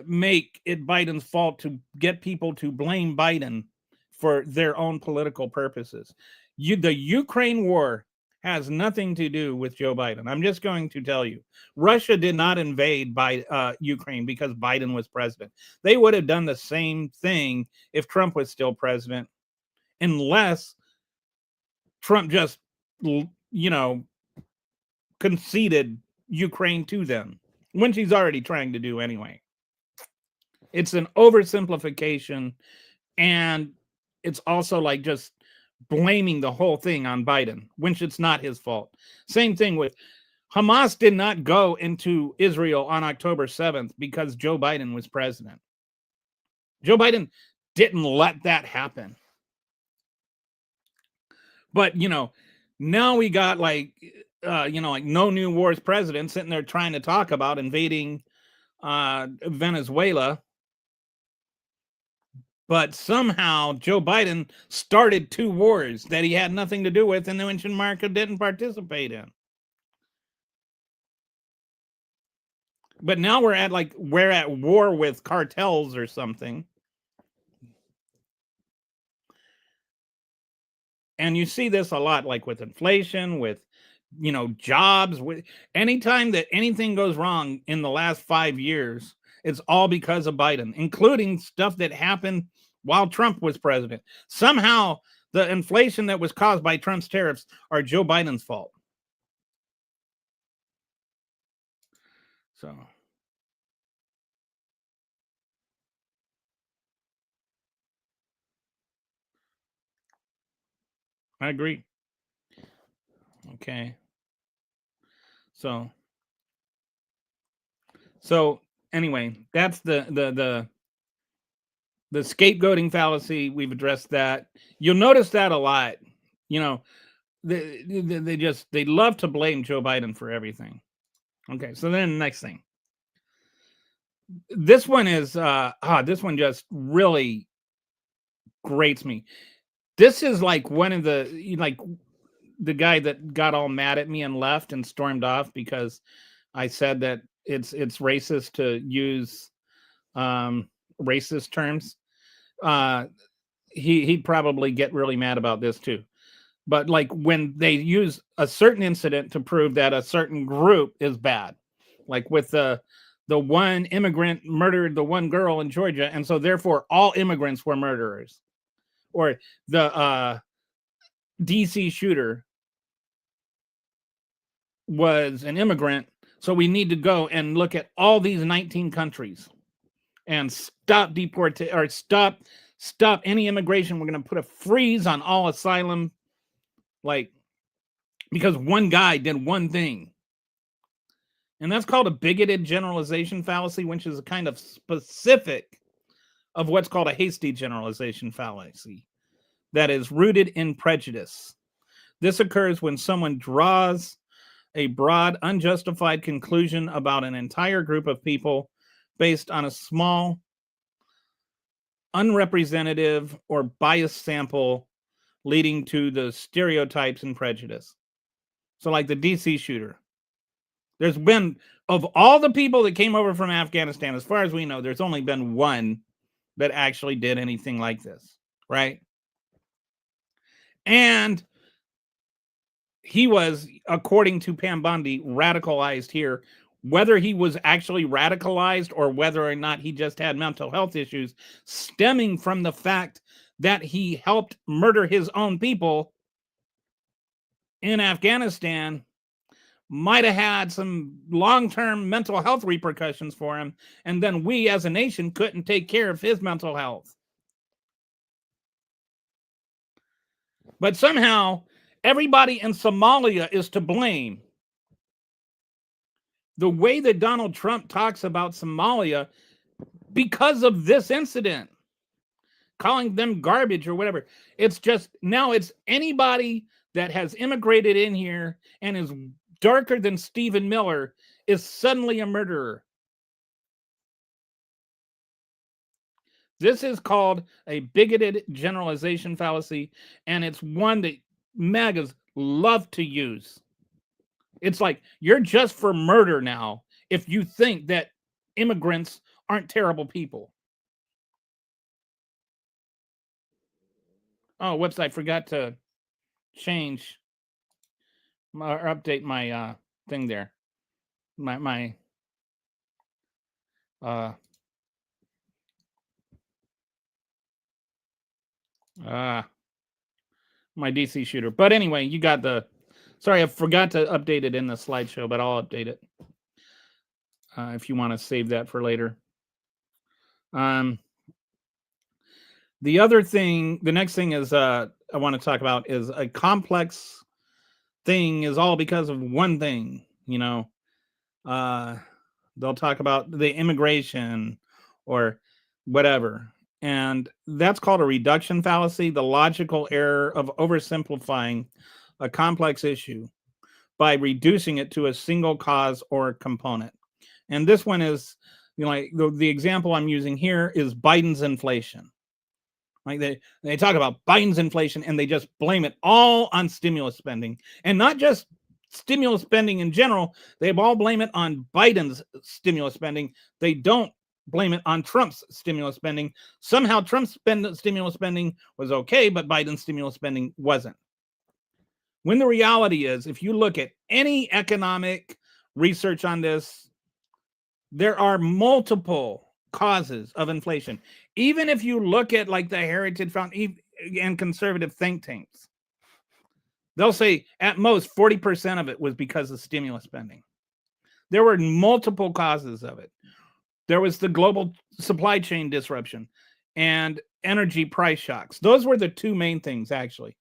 make it Biden's fault to get people to blame Biden for their own political purposes. The Ukraine war has nothing to do with Joe Biden. I'm just going to tell you, Russia did not invade Ukraine because Biden was president. They would have done the same thing if Trump was still president, unless Trump just, conceded Ukraine to them, which he's already trying to do anyway. It's an oversimplification, and it's also like just blaming the whole thing on Biden, which it's not his fault. Same thing with Hamas did not go into Israel on October 7th because Joe Biden was president. Joe Biden didn't let that happen. But, now we got like no new wars president sitting there trying to talk about invading Venezuela. But somehow Joe Biden started two wars that he had nothing to do with, and which America didn't participate in. But now we're at war with cartels or something. And you see this a lot, like with inflation, with jobs, with anytime that anything goes wrong in the last 5 years, it's all because of Biden, including stuff that happened while Trump was president. Somehow the inflation that was caused by Trump's tariffs are Joe Biden's fault. So I agree. Okay. So so anyway, that's the scapegoating fallacy. We've addressed that. You'll notice that a lot. You know, they love to blame Joe Biden for everything. Okay, so then the next thing. This one is this one just really grates me. This is like one of the guy that got all mad at me and left and stormed off because I said that it's racist to use racist terms. Uh he'd probably get really mad about this too. But like when they use a certain incident to prove that a certain group is bad, like with the one immigrant murdered the one girl in Georgia, and so therefore all immigrants were murderers, or the DC shooter was an immigrant, so we need to go and look at all these 19 countries and stop or stop any immigration. We're going to put a freeze on all asylum, like, because one guy did one thing. And that's called a bigoted generalization fallacy, which is a kind of specific of what's called a hasty generalization fallacy that is rooted in prejudice. This occurs when someone draws a broad, unjustified conclusion about an entire group of people based on a small, unrepresentative, or biased sample, leading to the stereotypes and prejudice. So, like the DC shooter, there's been, of all the people that came over from Afghanistan, as far as we know, there's only been one that actually did anything like this, right? And he was, according to Pam Bondi, radicalized here. Whether he was actually radicalized or whether or not he just had mental health issues stemming from the fact that he helped murder his own people in Afghanistan might have had some long-term mental health repercussions for him, and then we as a nation couldn't take care of his mental health. But somehow everybody in Somalia is to blame. The way that Donald Trump talks about Somalia because of this incident, calling them garbage or whatever. It's just, now it's anybody that has immigrated in here and is darker than Stephen Miller is suddenly a murderer. This is called a bigoted generalization fallacy, and it's one that MAGAs love to use. It's like, you're just for murder now if you think that immigrants aren't terrible people. Oh, whoops, I forgot to change or update my thing there. My uh my DC shooter. But anyway, you got the, sorry, I forgot to update it in the slideshow, but I'll update it if you want to save that for later. The other thing, the next thing is I want to talk about is a complex thing is all because of one thing. You know, they'll talk about the immigration or whatever, and that's called a reduction fallacy, the logical error of oversimplifying a complex issue by reducing it to a single cause or component. And this one is, you know, like the example I'm using here is Biden's inflation. Like they talk about Biden's inflation and they just blame it all on stimulus spending, and not just stimulus spending in general. They all blame it on Biden's stimulus spending. They don't blame it on Trump's stimulus spending. Somehow Trump's stimulus spending was okay, but Biden's stimulus spending wasn't. When the reality is, if you look at any economic research on this, there are multiple causes of inflation. Even if you look at like the Heritage Foundation and conservative think tanks, they'll say at most 40% of it was because of stimulus spending. There were multiple causes of it. There was the global supply chain disruption and energy price shocks. Those were the two main things, actually.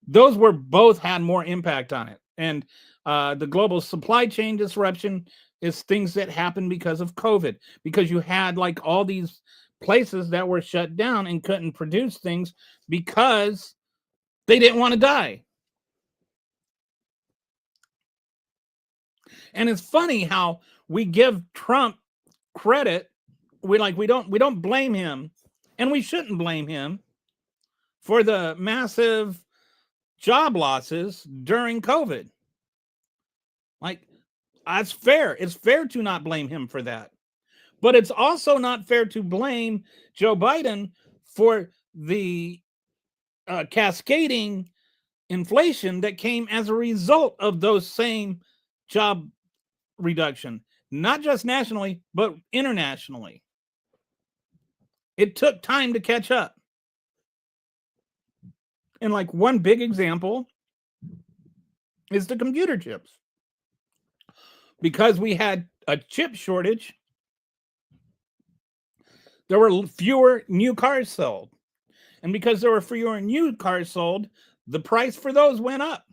Those were both had more impact on it. And the global supply chain disruption is things that happened because of COVID, because you had like all these places that were shut down and couldn't produce things because they didn't want to die. And it's funny how we give Trump credit. We don't blame him, and we shouldn't blame him for the massive job losses during COVID. Like, that's fair. It's fair to not blame him for that. But it's also not fair to blame Joe Biden for the cascading inflation that came as a result of those same job reduction, not just nationally, but internationally. It took time to catch up. And like one big example is the computer chips. Because we had a chip shortage, there were fewer new cars sold. And because there were fewer new cars sold, the price for those went up.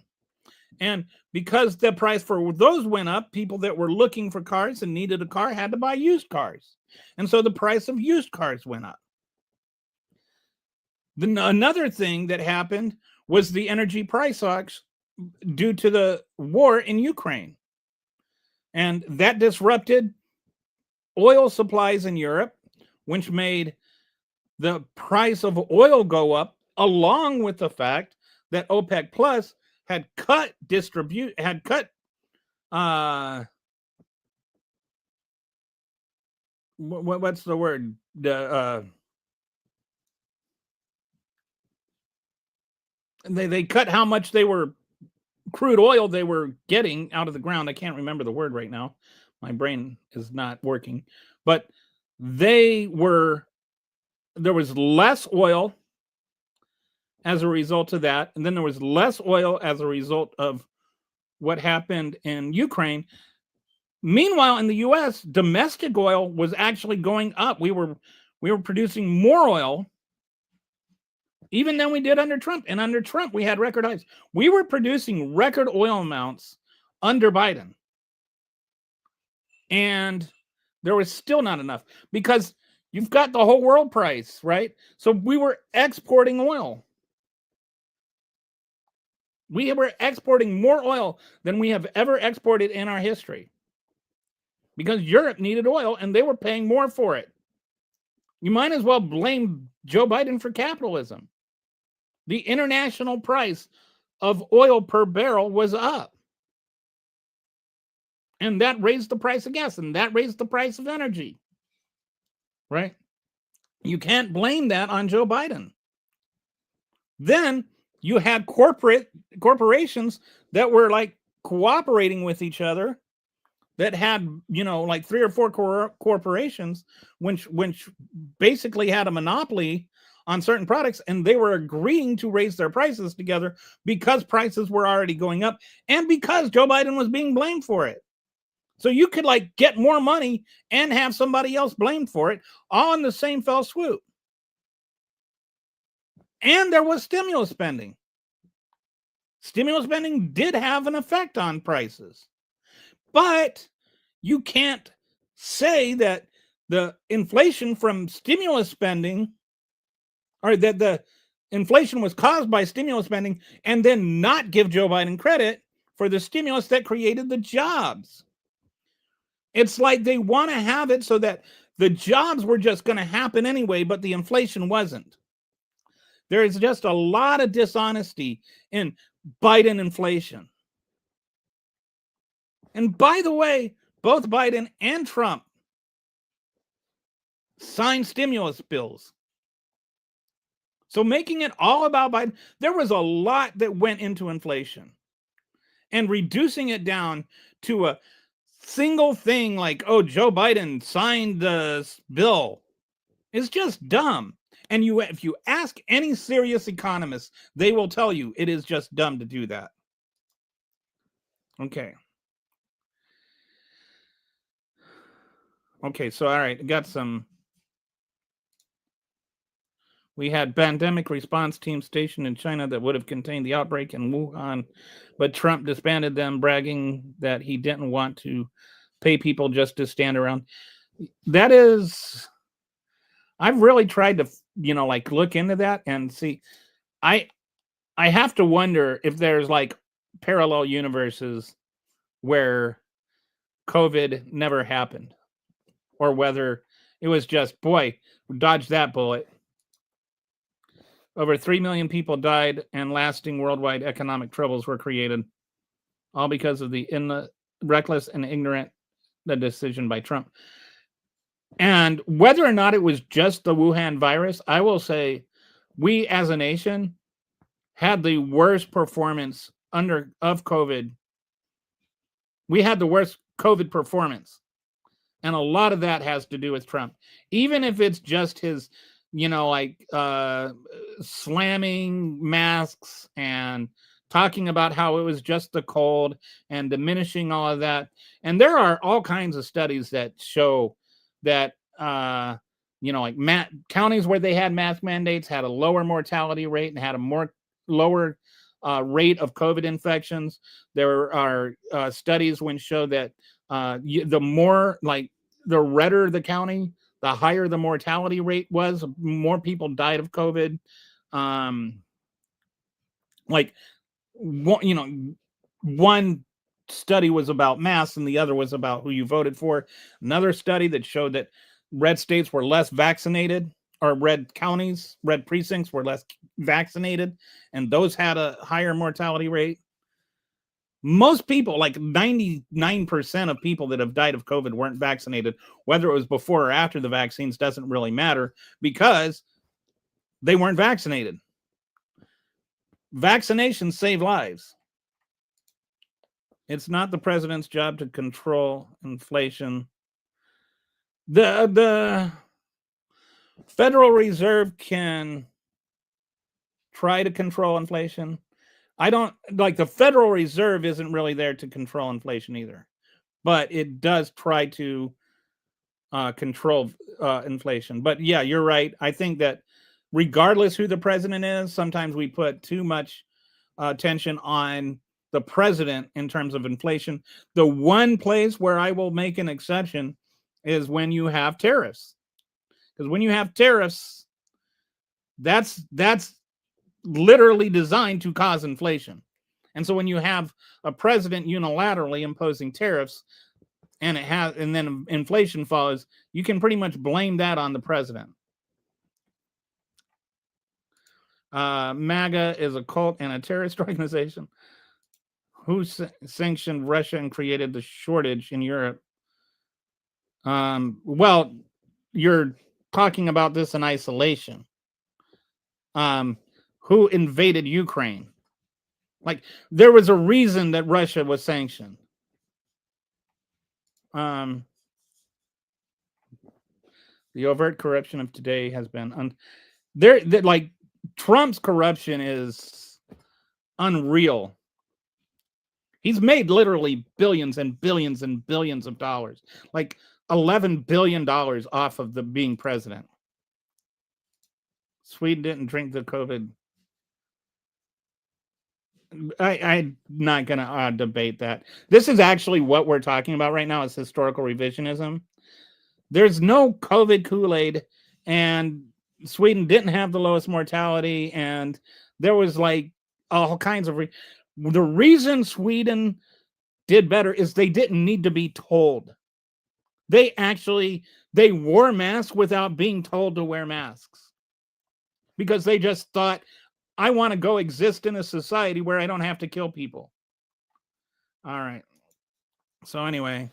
And because the price for those went up, people that were looking for cars and needed a car had to buy used cars. And so the price of used cars went up. Then another thing that happened was the energy price hikes due to the war in Ukraine. And that disrupted oil supplies in Europe, which made the price of oil go up, along with the fact that OPEC Plus had cut what's the word? They cut how much crude oil they were getting out of the ground. I can't remember the word right now. My brain is not working. But there was less oil as a result of that. And then there was less oil as a result of what happened in Ukraine. Meanwhile, in the US, domestic oil was actually going up. We were producing more oil even than we did under Trump. And under Trump, we had record highs. We were producing record oil amounts under Biden. And there was still not enough because you've got the whole world price, right? So we were exporting oil. We were exporting more oil than we have ever exported in our history because Europe needed oil and they were paying more for it. You might as well blame Joe Biden for capitalism. The international price of oil per barrel was up. And that raised the price of gas, and that raised the price of energy. Right? You can't blame that on Joe Biden. Then you had corporations that were like cooperating with each other, that had, like 3 or 4 corporations, which basically had a monopoly on certain products, and they were agreeing to raise their prices together because prices were already going up and because Joe Biden was being blamed for it. So you could like get more money and have somebody else blamed for it all in the same fell swoop. And there was stimulus spending. Stimulus spending did have an effect on prices. But you can't say that the inflation from stimulus spending, or that the inflation was caused by stimulus spending, and then not give Joe Biden credit for the stimulus that created the jobs. It's like they want to have it so that the jobs were just going to happen anyway, but the inflation wasn't. There is just a lot of dishonesty in Biden inflation. And by the way, both Biden and Trump signed stimulus bills. So making it all about Biden, there was a lot that went into inflation. And reducing it down to a single thing like, oh, Joe Biden signed the bill is just dumb. And if you ask any serious economist, they will tell you it is just dumb to do that. Okay. Okay, so all right, got some. We had pandemic response team stationed in China that would have contained the outbreak in Wuhan, but Trump disbanded them, bragging that he didn't want to pay people just to stand around. That is, I've really tried to, like look into that and see. I I have to wonder if there's like parallel universes where COVID never happened, or whether it was just, boy, dodge that bullet. Over 3 million people died and lasting worldwide economic troubles were created, all because of the reckless and ignorant the decision by Trump. And whether or not it was just the Wuhan virus, I will say we as a nation had the worst performance under of COVID. We had the worst COVID performance. And a lot of that has to do with Trump. Even if it's just his, slamming masks and talking about how it was just the cold and diminishing all of that. And there are all kinds of studies that show that counties where they had mask mandates had a lower mortality rate and had a more lower rate of COVID infections. There are studies when show that the more like the redder the county, the higher the mortality rate was. More people died of COVID. Um, like one study was about masks and the other was about who you voted for. Another study that showed that red states were less vaccinated, or red counties, red precincts were less vaccinated, and those had a higher mortality rate. Most people, like 99% of people that have died of COVID, weren't vaccinated. Whether it was before or after the vaccines doesn't really matter because they weren't vaccinated. Vaccinations save lives. It's not the president's job to control inflation. The Federal Reserve can try to control inflation. I don't like the Federal Reserve isn't really there to control inflation either, but it does try to control inflation. But yeah, you're right. I think that regardless who the president is, sometimes we put too much attention on the president in terms of inflation. The one place where I will make an exception is when you have tariffs, because when you have tariffs, that's literally designed to cause inflation. And so when you have a president unilaterally imposing tariffs, and then inflation follows, you can pretty much blame that on the president. MAGA is a cult and a terrorist organization. Who sanctioned Russia and created the shortage in Europe? Well, you're talking about this in isolation. Who invaded Ukraine? Like, there was a reason that Russia was sanctioned. The overt corruption of today has been like Trump's corruption is unreal. He's made literally billions and billions and billions of dollars, like $11 billion off of the being president. Sweden didn't drink the COVID. I'm not going to debate that. This is actually what we're talking about right now is historical revisionism. There's no COVID Kool-Aid, and Sweden didn't have the lowest mortality, and there was like all kinds of the reason Sweden did better is they didn't need to be told. They wore masks without being told to wear masks because they just thought, I want to go exist in a society where I don't have to kill people. All right. So anyway,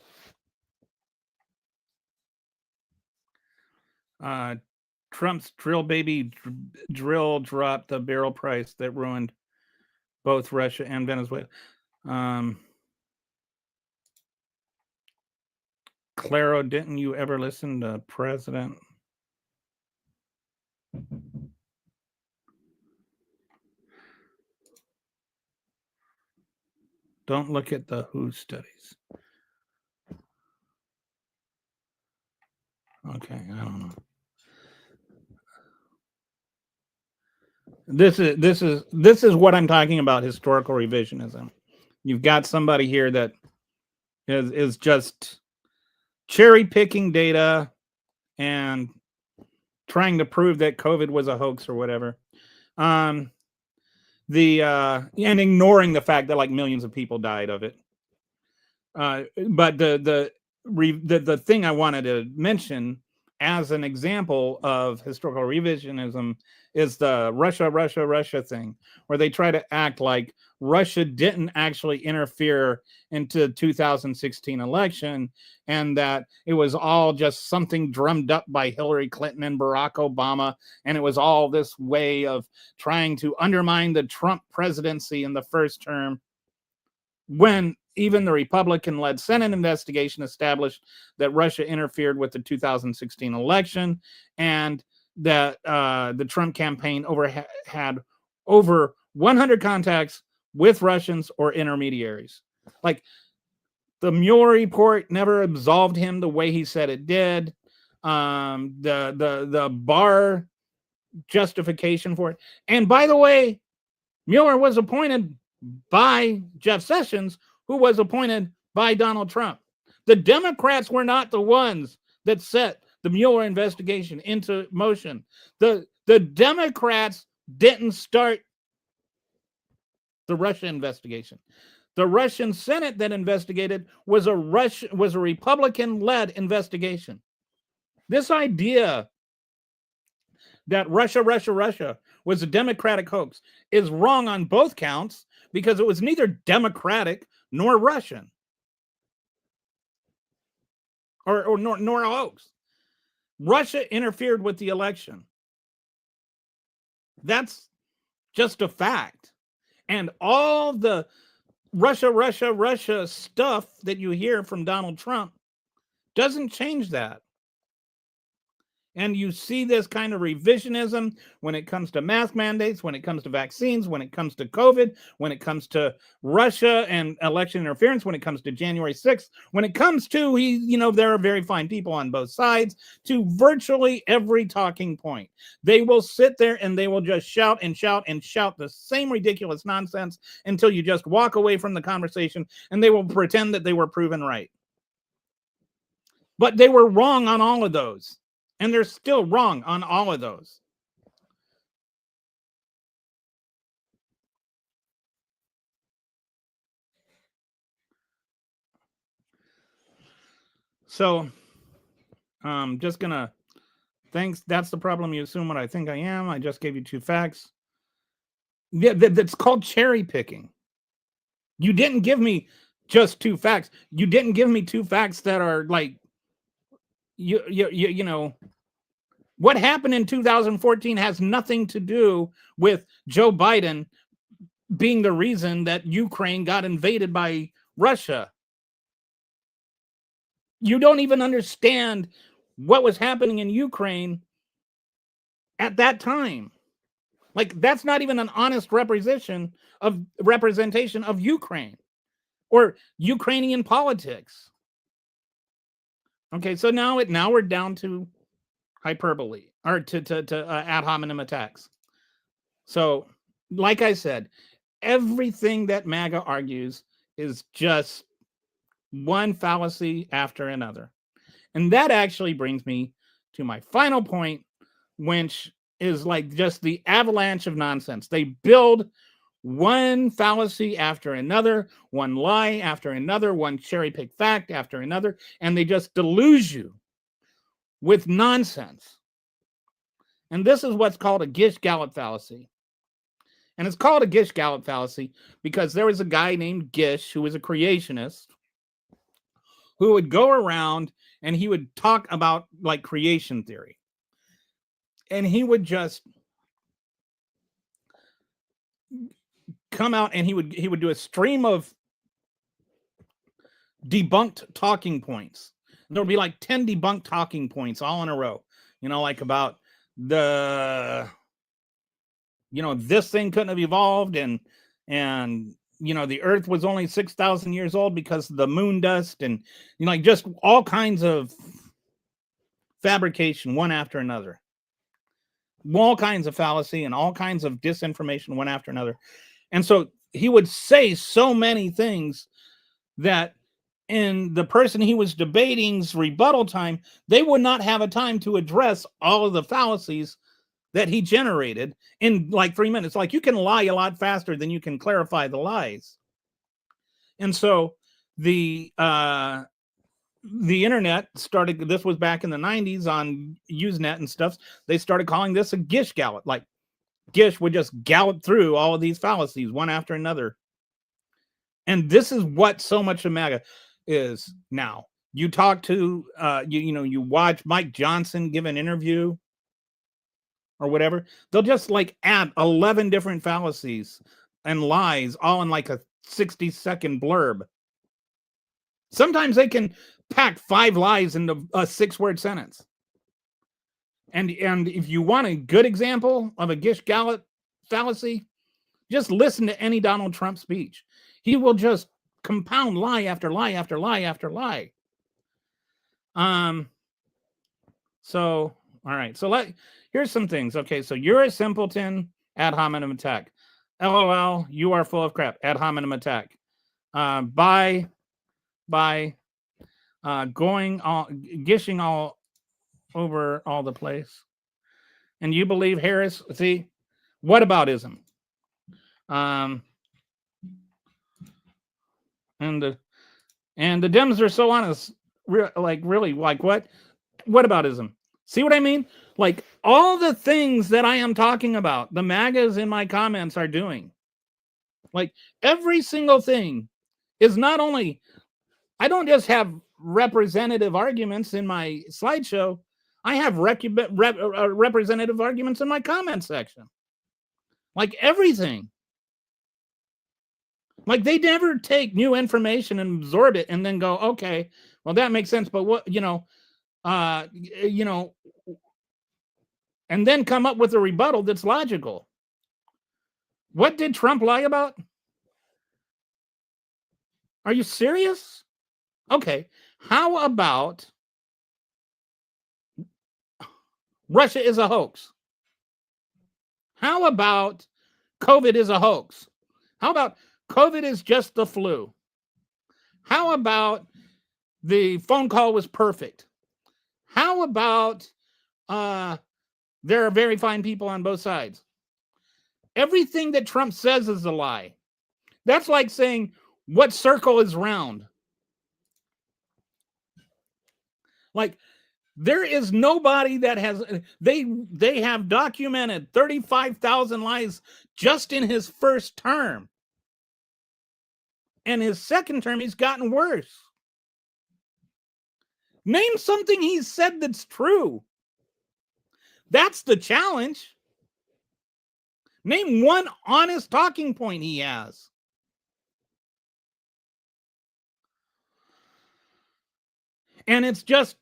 Trump's drill baby drill dropped the barrel price that ruined both Russia and Venezuela. Claro, didn't you ever listen to President? Don't look at the WHO studies. Okay, I don't know. This is what I'm talking about, historical revisionism. You've got somebody here that is just cherry picking data and trying to prove that COVID was a hoax or whatever. And ignoring the fact that like millions of people died of it. But the thing I wanted to mention as an example of historical revisionism is the Russia thing, where they try to act like Russia didn't actually interfere into the 2016 election and that it was all just something drummed up by Hillary Clinton and Barack Obama, and it was all this way of trying to undermine the Trump presidency in the first term, when even the Republican-led Senate investigation established that Russia interfered with the 2016 election and that the Trump campaign had over 100 contacts with Russians or intermediaries. Like, the Mueller report never absolved him the way he said it did. The Barr justification for it. And by the way, Mueller was appointed by Jeff Sessions, who was appointed by Donald Trump. The Democrats were not the ones that set the Mueller investigation into motion. The Democrats didn't start the Russia investigation. The Russian Senate that investigated was a Republican-led investigation. This idea that Russia was a Democratic hoax is wrong on both counts, because it was neither Democratic nor Russian, or nor a hoax. Russia interfered with the election. That's just a fact. And all the Russia stuff that you hear from Donald Trump doesn't change that. And you see this kind of revisionism when it comes to mask mandates, when it comes to vaccines, when it comes to COVID, when it comes to Russia and election interference, when it comes to January 6th, when it comes to, there are very fine people on both sides, to virtually every talking point. They will sit there and they will just shout and shout and shout the same ridiculous nonsense until you just walk away from the conversation, and they will pretend that they were proven right. But they were wrong on all of those. And they're still wrong on all of those. So, just gonna, thanks. That's the problem. You assume what I think I am. I just gave you 2 facts. Yeah, that's called cherry picking. You didn't give me just 2 facts. You didn't give me 2 facts that are like, what happened in 2014 has nothing to do with Joe Biden being the reason that Ukraine got invaded by Russia. You don't even understand what was happening in Ukraine at that time. Like, that's not even an honest representation of Ukraine or Ukrainian politics. Okay, so now we're down to hyperbole, or to ad hominem attacks. So, like I said, everything that MAGA argues is just one fallacy after another. And that actually brings me to my final point, which is like just the avalanche of nonsense. They build one fallacy after another, one lie after another, one cherry-pick fact after another, and they just delude you with nonsense. And this is what's called a Gish-Gallop fallacy. And it's called a Gish-Gallop fallacy because there was a guy named Gish who was a creationist who would go around and he would talk about like creation theory. And he would just come out and he would do a stream of debunked talking points. There would be like 10 debunked talking points all in a row, like about this thing couldn't have evolved, and the earth was only 6,000 years old because of the moon dust, and like just all kinds of fabrication one after another. All kinds of fallacy and all kinds of disinformation one after another. And so he would say so many things that in the person he was debating's rebuttal time, they would not have a time to address all of the fallacies that he generated in like 3 minutes. Like, you can lie a lot faster than you can clarify the lies. And so the internet started, this was back in the 90s on Usenet and stuff. They started calling this a Gish gallop. Like, Gish would just gallop through all of these fallacies one after another. And this is what so much of MAGA is now. You talk to, you watch Mike Johnson give an interview or whatever. They'll just like add 11 different fallacies and lies all in like a 60-second blurb. Sometimes they can pack 5 lies into a 6-word sentence. And if you want a good example of a Gish Gallop fallacy, just listen to any Donald Trump speech. He will just compound lie after lie after lie after lie. So, all right. So here's some things. Okay, so you're a simpleton, ad hominem attack. LOL, you are full of crap, ad hominem attack. By going all gishing all over all the place. And you believe Harris, see, whataboutism. And the Dems are so honest, really, like what whataboutism? See what I mean? Like, all the things that I am talking about, the MAGAs in my comments are doing. Like, every single thing is not only, I don't just have representative arguments in my slideshow, I have representative arguments in my comment section. Like, everything. Like, they never take new information and absorb it and then go, okay, well, that makes sense, but what, and then come up with a rebuttal that's logical. What did Trump lie about? Are you serious? Okay, how about Russia is a hoax? How about COVID is a hoax? How about COVID is just the flu? How about the phone call was perfect? How about there are very fine people on both sides? Everything that Trump says is a lie. That's like saying, what circle is round? Like, there is nobody that has, they have documented 35,000 lies just in his first term. And his second term, he's gotten worse. Name something he said that's true. That's the challenge. Name one honest talking point he has. And it's just,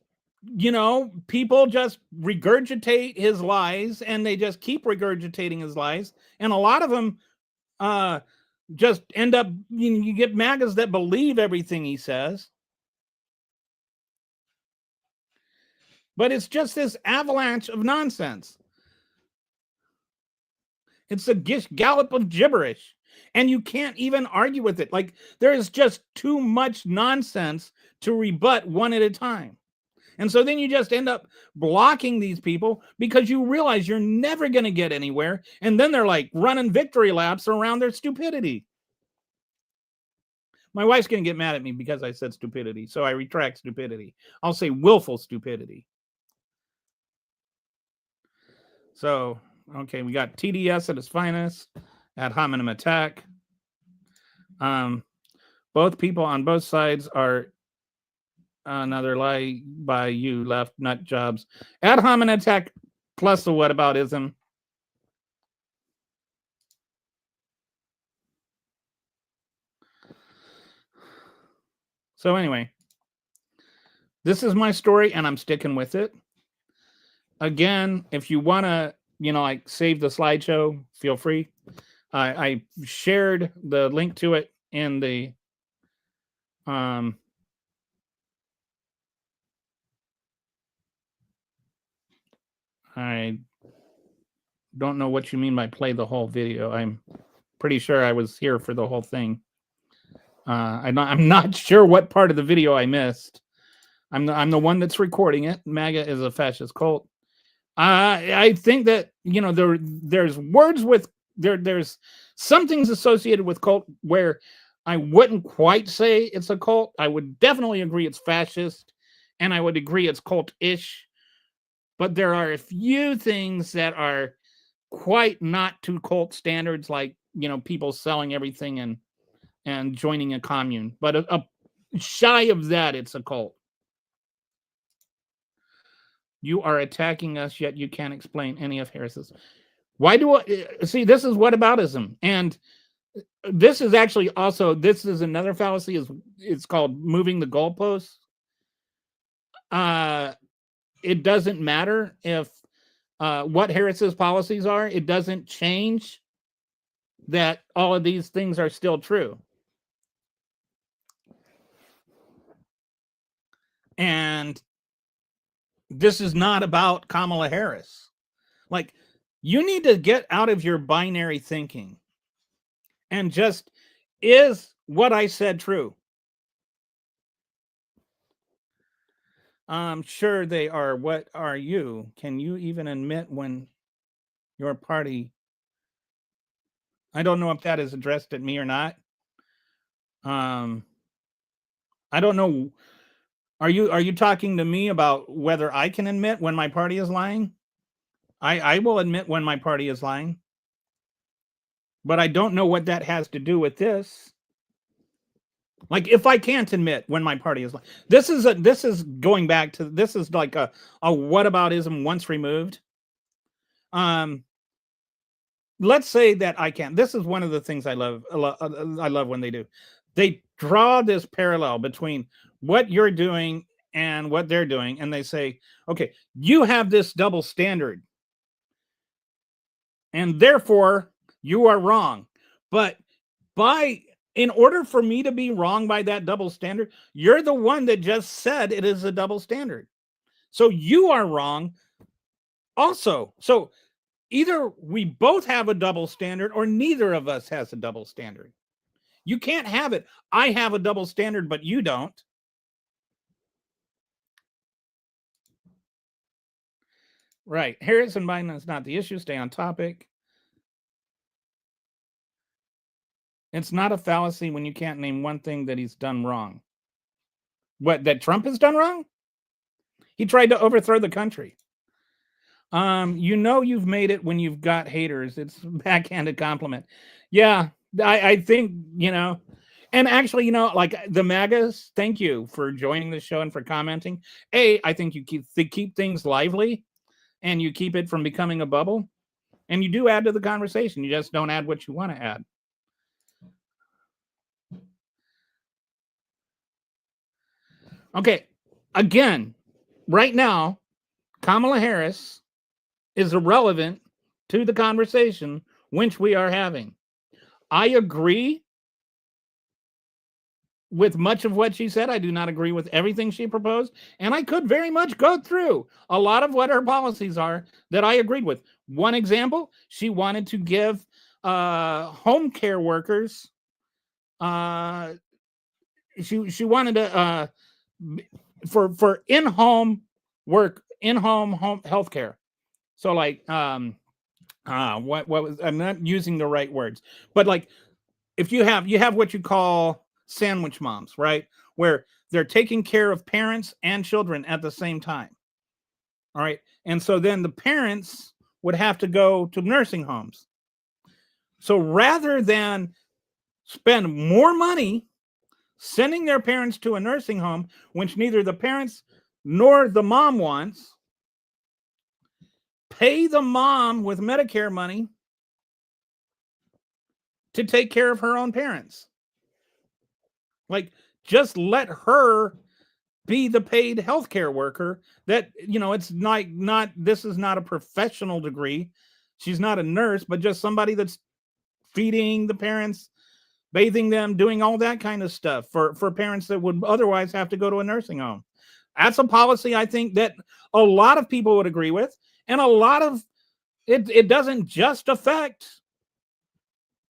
people just regurgitate his lies, and they just keep regurgitating his lies. And a lot of them just end up, you get MAGAs that believe everything he says. But it's just this avalanche of nonsense. It's a Gish Gallop of gibberish. And you can't even argue with it. Like, there is just too much nonsense to rebut one at a time. And so then you just end up blocking these people because you realize you're never going to get anywhere. And then they're like running victory laps around their stupidity. My wife's going to get mad at me because I said stupidity. So I retract stupidity. I'll say willful stupidity. So, okay, we got TDS at its finest, ad hominem attack. Both people on both sides are another lie by you, left nut jobs. Ad hominem attack plus the whataboutism. So anyway, this is my story, and I'm sticking with it. Again, if you want to, like, save the slideshow, feel free. I shared the link to it in the I don't know what you mean by play the whole video. I'm pretty sure I was here for the whole thing. I'm not sure what part of the video I missed. I'm the one that's recording it. MAGA is a fascist cult. I think that there's words with there's some things associated with cult where I wouldn't quite say it's a cult. I would definitely agree it's fascist, and I would agree it's cult-ish. But there are a few things that are quite not to cult standards, like people selling everything and joining a commune. But a shy of that, it's a cult. You are attacking us, yet you can't explain any of Harris's. Why do I see? This is whataboutism, and this is actually also this is another fallacy. It's called moving the goalposts. It doesn't matter if what Harris's policies are. It doesn't change that all of these things are still true. And this is not about Kamala Harris. Like, you need to get out of your binary thinking and just, is what I said true? I'm sure they are. What are you? Can you even admit when your party? I don't know if that is addressed at me or not. I don't know. Are you talking to me about whether I can admit when my party is lying? I will admit when my party is lying. But I don't know what that has to do with this. Like, if I can't admit when my party is lying. This is going back to, this is like a whataboutism once removed. Let's say that I can't. This is one of the things I love when they do. They draw this parallel between what you're doing and what they're doing, and they say, okay, you have this double standard, and therefore you are wrong. But in order for me to be wrong by that double standard, you're the one that just said it is a double standard. So you are wrong also. So either we both have a double standard or neither of us has a double standard. You can't have it. I have a double standard, but you don't. Right. Harris and Biden is not the issue. Stay on topic. It's not a fallacy when you can't name one thing that he's done wrong. What, that Trump has done wrong? He tried to overthrow the country. You've made it when you've got haters. It's a backhanded compliment. Yeah, I think, and actually, like the MAGAs, thank you for joining the show and for commenting. I think you keep things lively and you keep it from becoming a bubble. And you do add to the conversation. You just don't add what you want to add. Okay, again, right now, Kamala Harris is irrelevant to the conversation which we are having. I agree with much of what she said. I do not agree with everything she proposed. And I could very much go through a lot of what her policies are that I agreed with. One example, she wanted to give home care workers, she wanted to, for in-home work, in-home home health care. So like, what was, I'm not using the right words, but like, if you have what you call sandwich moms, right? Where they're taking care of parents and children at the same time. All right. And so then the parents would have to go to nursing homes. So rather than spend more money sending their parents to a nursing home, which neither the parents nor the mom wants, pay the mom with Medicare money to take care of her own parents. Like, just let her be the paid healthcare worker that, it's not, this is not a professional degree. She's not a nurse, but just somebody that's feeding the parents, bathing them, doing all that kind of stuff for parents that would otherwise have to go to a nursing home. That's a policy I think that a lot of people would agree with. And a lot of it doesn't just affect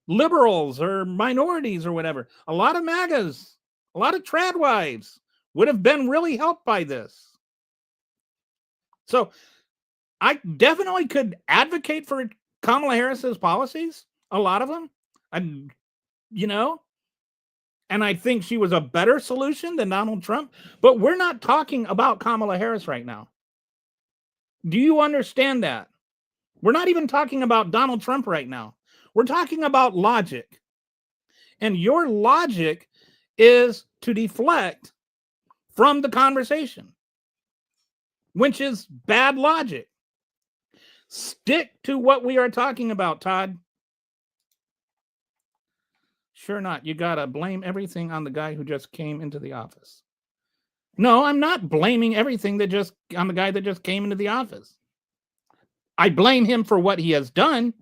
liberals or minorities or whatever. A lot of MAGAs, a lot of tradwives would have been really helped by this. So I definitely could advocate for Kamala Harris's policies, a lot of them. And, and I think she was a better solution than Donald Trump. But we're not talking about Kamala Harris right now. Do you understand that? We're not even talking about Donald Trump right now. We're talking about logic. And your logic is to deflect from the conversation, which is bad logic. Stick to what we are talking about, Todd. Sure not. You got to blame everything on the guy who just came into the office. No, I'm not blaming everything on the guy that just came into the office. I blame him for what he has done.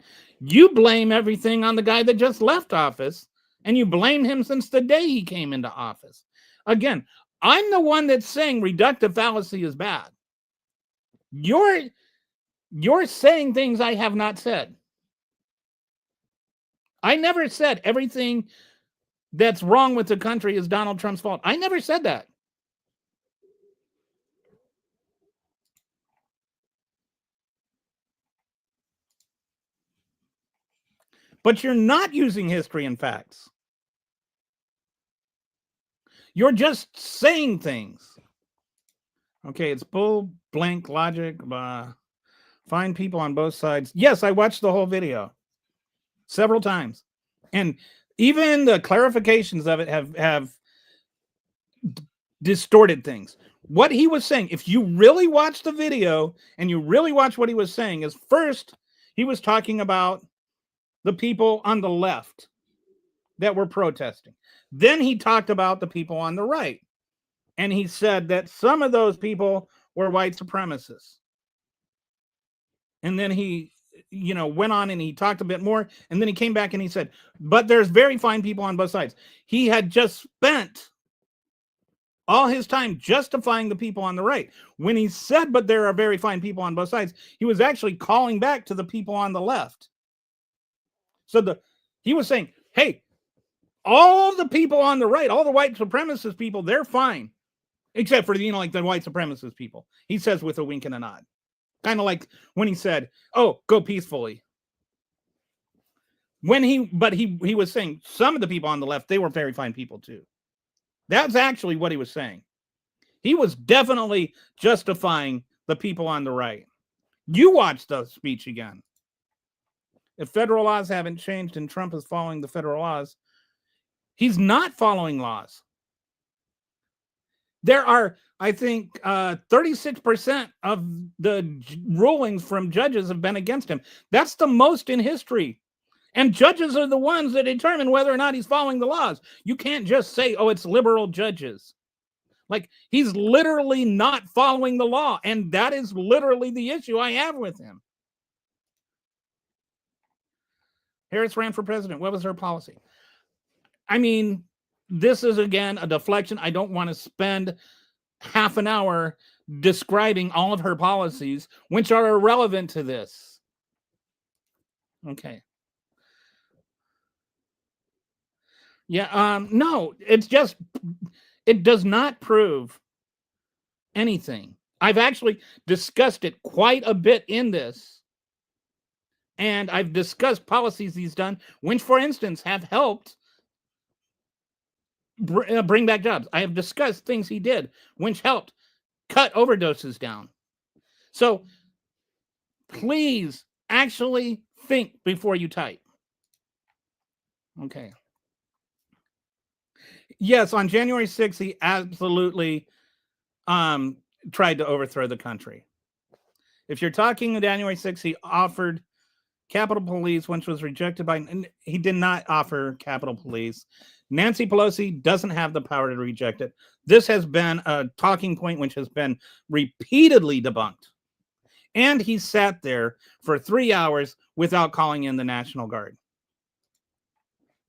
You blame everything on the guy that just left office, and you blame him since the day he came into office. Again, I'm the one that's saying reductive fallacy is bad. You're saying things I have not said. I never said everything that's wrong with the country is Donald Trump's fault. I never said that. But you're not using history and facts. You're just saying things. Okay, it's bull blank logic. Find people on both sides. Yes, I watched the whole video several times. And even the clarifications of it have distorted things. What he was saying, if you really watch the video and you really watch what he was saying, is first he was talking about the people on the left that were protesting. Then he talked about the people on the right. And he said that some of those people were white supremacists. And then he, went on and he talked a bit more. And then he came back and he said, but there's very fine people on both sides. He had just spent all his time justifying the people on the right. When he said, but there are very fine people on both sides, he was actually calling back to the people on the left. So he was saying, hey, all the people on the right, all the white supremacist people, they're fine. Except for, like the white supremacist people. He says with a wink and a nod. Kind of like when he said, oh, go peacefully. But he was saying some of the people on the left, they were very fine people too. That's actually what he was saying. He was definitely justifying the people on the right. You watch the speech again. If federal laws haven't changed and Trump is following the federal laws, he's not following laws. There are, I think, 36% of the rulings from judges have been against him. That's the most in history. And judges are the ones that determine whether or not he's following the laws. You can't just say, oh, it's liberal judges. Like, he's literally not following the law. And that is literally the issue I have with him. Harris ran for president. What was her policy? I mean, this is, again, a deflection. I don't want to spend half an hour describing all of her policies, which are irrelevant to this. Okay. Yeah, no, it's just, it does not prove anything. I've actually discussed it quite a bit in this. And I've discussed policies he's done, which, for instance, have helped bring back jobs. I have discussed things he did, which helped cut overdoses down. So please actually think before you type. Okay. Yes, on January 6th, he absolutely tried to overthrow the country. If you're talking on January 6th, he offered Capitol Police, which was rejected by, he did not offer Capitol Police. Nancy Pelosi doesn't have the power to reject it. This has been a talking point which has been repeatedly debunked. And he sat there for 3 hours without calling in the National Guard.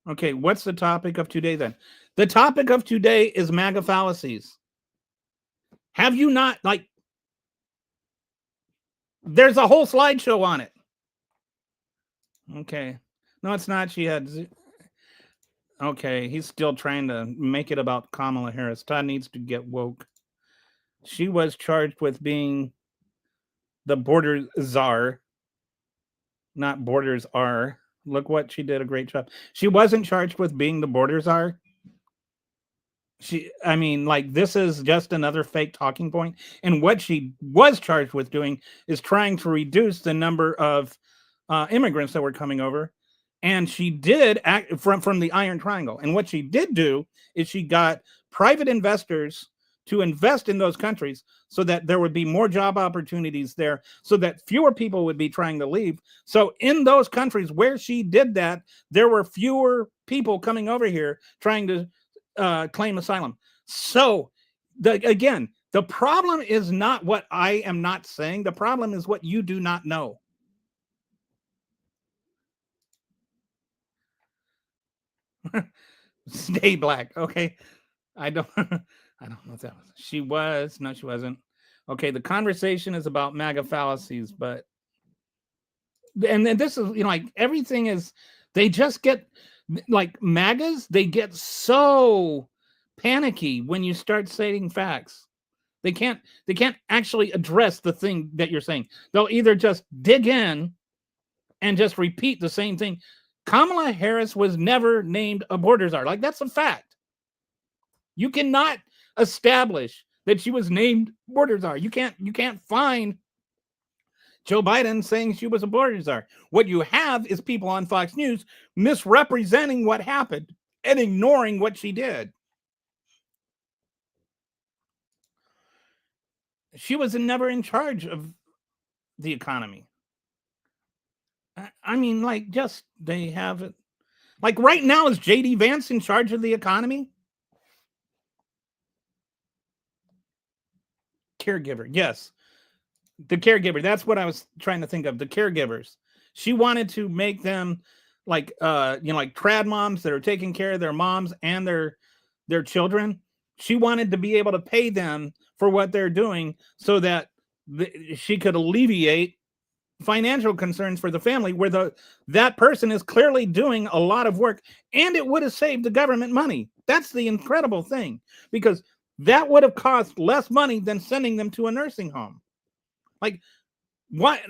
Okay, what's the topic of today then? The topic of today is MAGA fallacies. Have you not, There's a whole slideshow on it. Okay. No, it's not. She had. Okay, he's still trying to make it about Kamala Harris. Todd needs to get woke. She was charged with being the border czar, not borders are. Look what she did a great job. She wasn't charged with being the border czar. I mean, like, this is just another fake talking point. And what she was charged with doing is trying to reduce the number of immigrants that were coming over. And she did act from the Iron Triangle. And what she did do is she got private investors to invest in those countries so that there would be more job opportunities there, so that fewer people would be trying to leave. So in those countries where she did that, there were fewer people coming over here trying to claim asylum. So again, the problem is not what I am not saying. The problem is what you do not know. Stay black. Okay. I don't I don't know what that was. She was. No, she wasn't. Okay, the conversation is about MAGA fallacies, but and then this is, like, everything is, they just get, like, MAGAs, they get so panicky when you start stating facts. They can't actually address the thing that you're saying. They'll either just dig in and just repeat the same thing. Kamala Harris was never named a border czar. Like, that's a fact. You cannot establish that she was named border czar. You can't find Joe Biden saying she was a border czar. What you have is people on Fox News misrepresenting what happened and ignoring what she did. She was never in charge of the economy. I mean, like, just, they have it. Like, right now, is JD Vance in charge of the economy? Caregiver, yes. The caregiver. That's what I was trying to think of. The caregivers. She wanted to make them like, like trad moms that are taking care of their moms and their children. She wanted to be able to pay them for what they're doing so that she could alleviate financial concerns for the family, where that person is clearly doing a lot of work, and it would have saved the government money. That's the incredible thing, because that would have cost less money than sending them to a nursing home. Like, what?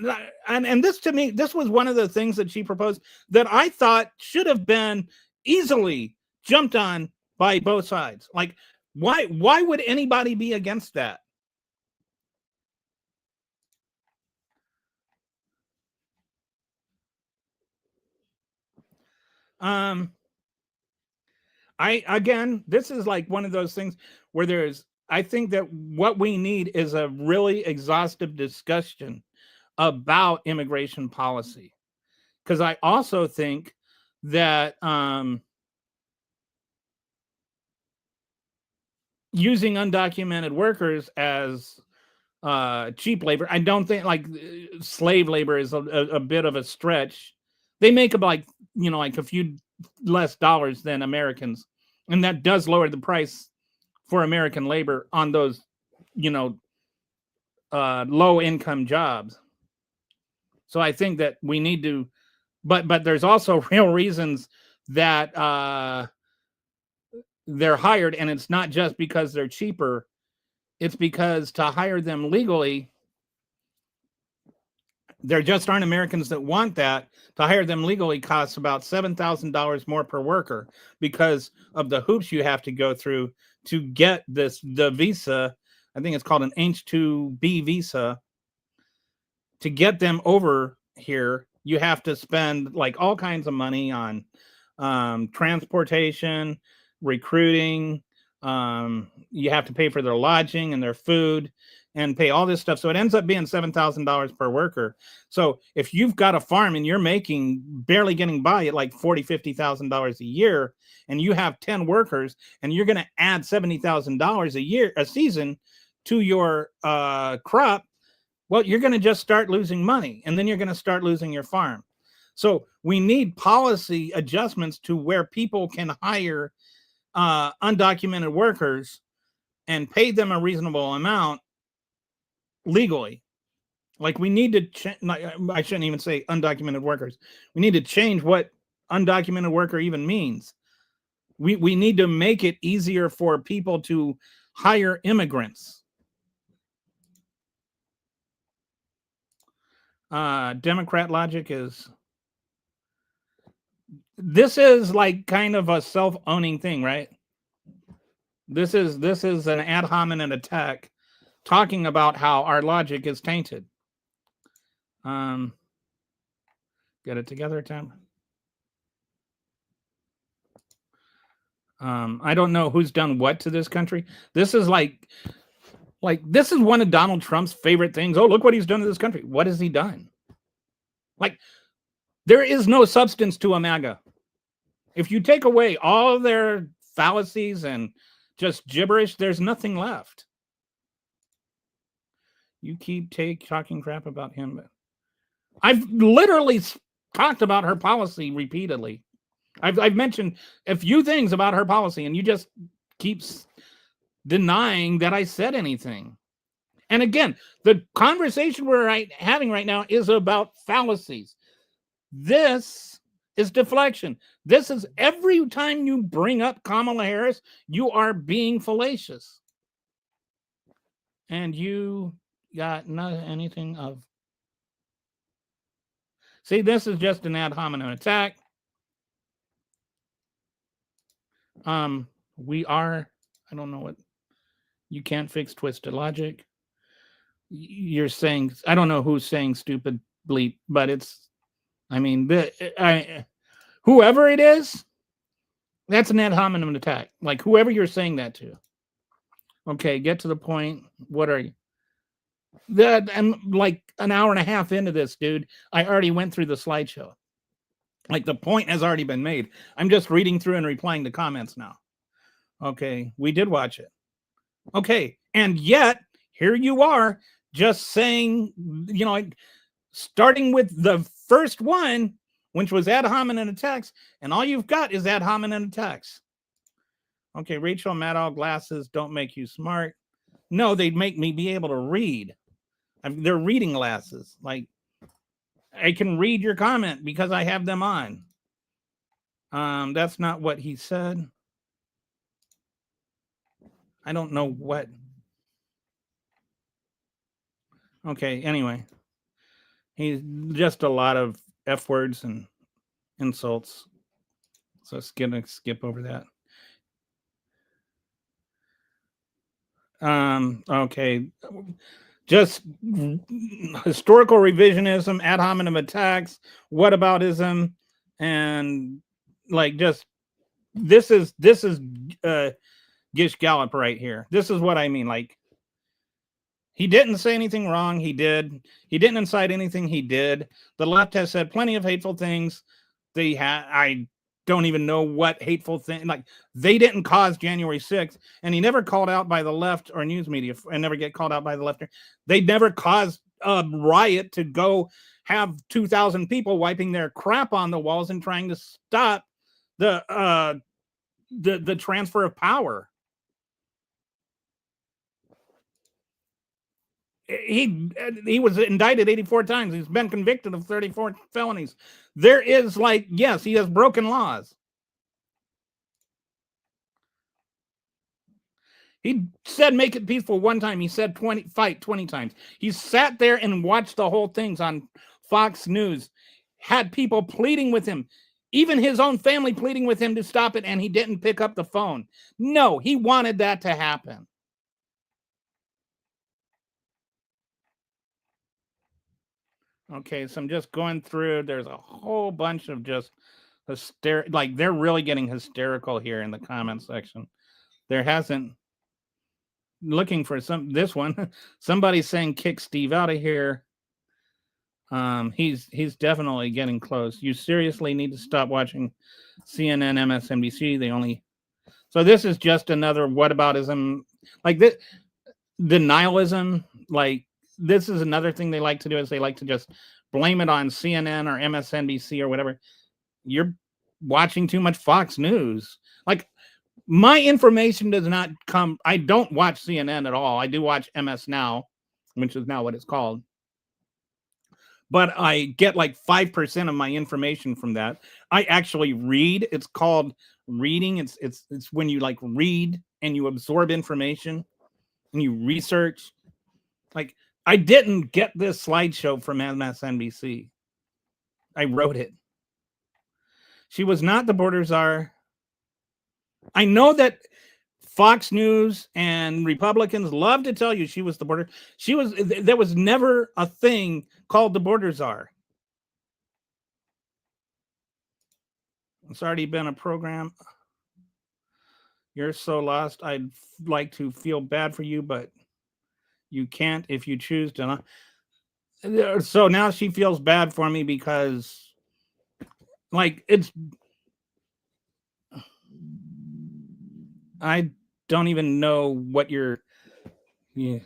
And this, to me, this was one of the things that she proposed that I thought should have been easily jumped on by both sides. Like, why would anybody be against that? Again, this is like one of those things where I think that what we need is a really exhaustive discussion about immigration policy. Because I also think that using undocumented workers as cheap labor, I don't think, like, slave labor is a bit of a stretch. They make like a few less dollars than Americans, and that does lower the price for American labor on those low income jobs. So I think that we need to, but there's also real reasons that they're hired, and it's not just because they're cheaper. It's because to hire them legally, there just aren't Americans that want that. To hire them legally costs about $7,000 more per worker because of the hoops you have to go through to get the visa. I think it's called an H-2B visa. To get them over here, you have to spend like all kinds of money on transportation, recruiting. You have to pay for their lodging and their food and pay all this stuff. So it ends up being $7,000 per worker. So if you've got a farm and you're barely getting by at like $40,000, $50,000 a year, and you have 10 workers, and you're going to add $70,000 a season to your crop, well, you're going to just start losing money, and then you're going to start losing your farm. So we need policy adjustments to where people can hire undocumented workers and pay them a reasonable amount legally. Like we need to I shouldn't even say undocumented workers. We need to change what undocumented worker even means. We need to make it easier for people to hire immigrants. Democrat logic is this is like kind of a self-owning thing, right? This is an ad hominem attack talking about how our logic is tainted. Um, get it together, Tim. I don't know who's done what to this country. This is like this is one of Donald Trump's favorite things. Oh, look what he's done to this country. What has he done? Like there is no substance to a MAGA. If you take away all of their fallacies and just gibberish, there's nothing left. You keep talking crap about him. I've literally talked about her policy repeatedly. I've mentioned a few things about her policy, and you just keep denying that I said anything. And again, the conversation we're having right now is about fallacies. This is deflection. This is every time you bring up Kamala Harris, you are being fallacious. And you got anything of. See, this is just an ad hominem attack. We are, I don't know what, you can't fix twisted logic. You're saying, I don't know who's saying stupid bleep, but it's, I mean, whoever it is, that's an ad hominem attack. Like whoever you're saying that to. Okay, get to the point. What are you? That I'm like an hour and a half into this, dude. I already went through the slideshow. Like the point has already been made. I'm just reading through and replying to comments now. Okay, we did watch it. Okay, and yet here you are just saying, you know, starting with the first one, which was ad hominem attacks, and all you've got is ad hominem attacks. Okay, Rachel Maddow glasses don't make you smart. No, they make me be able to read. They're reading glasses. Like I can read your comment because I have them on. That's not what he said. I don't know what. Okay, anyway. He's just a lot of F words and insults. So it's gonna skip over that. Okay. Just historical revisionism, ad hominem attacks, whataboutism, and like just this is Gish Gallop right here. This is what I mean. Like he didn't say anything wrong. He did. He didn't incite anything. He did. The left has said plenty of hateful things. I don't even know what hateful thing. Like they didn't cause January 6th, and he never called out by the left or news media, and never get called out by the left. They never caused a riot to go have 2,000 people wiping their crap on the walls and trying to stop the transfer of power. He was indicted 84 times. He's been convicted of 34 felonies. There is like, yes, he has broken laws. He said make it peaceful one time. He said fight 20 times. He sat there and watched the whole things on Fox News, had people pleading with him, even his own family pleading with him to stop it, and he didn't pick up the phone. No, he wanted that to happen. Okay, so I'm just going through. There's a whole bunch of just like they're really getting hysterical here in the comment section. There hasn't looking for this one. Somebody's saying kick Steve out of here. He's definitely getting close. You seriously need to stop watching CNN, MSNBC. They only so this is just another whataboutism, like this denialism, like. This is another thing they like to do is they like to just blame it on CNN or MSNBC or whatever. You're watching too much Fox News. Like my information does not come. I don't watch CNN at all. I do watch MS Now, which is now what it's called. but I get like 5% of my information from that. I actually read. It's called reading. It's when you like read and you absorb information and you research. Like I didn't get this slideshow from MSNBC. I wrote it. She was not the border czar. I know that Fox News and Republicans love to tell you she was the border. She was. There was never a thing called the border czar. It's already been a program. You're so lost. I'd like to feel bad for you, but you can't if you choose to not. So now she feels bad for me because, like, I don't even know what you're. Yeah.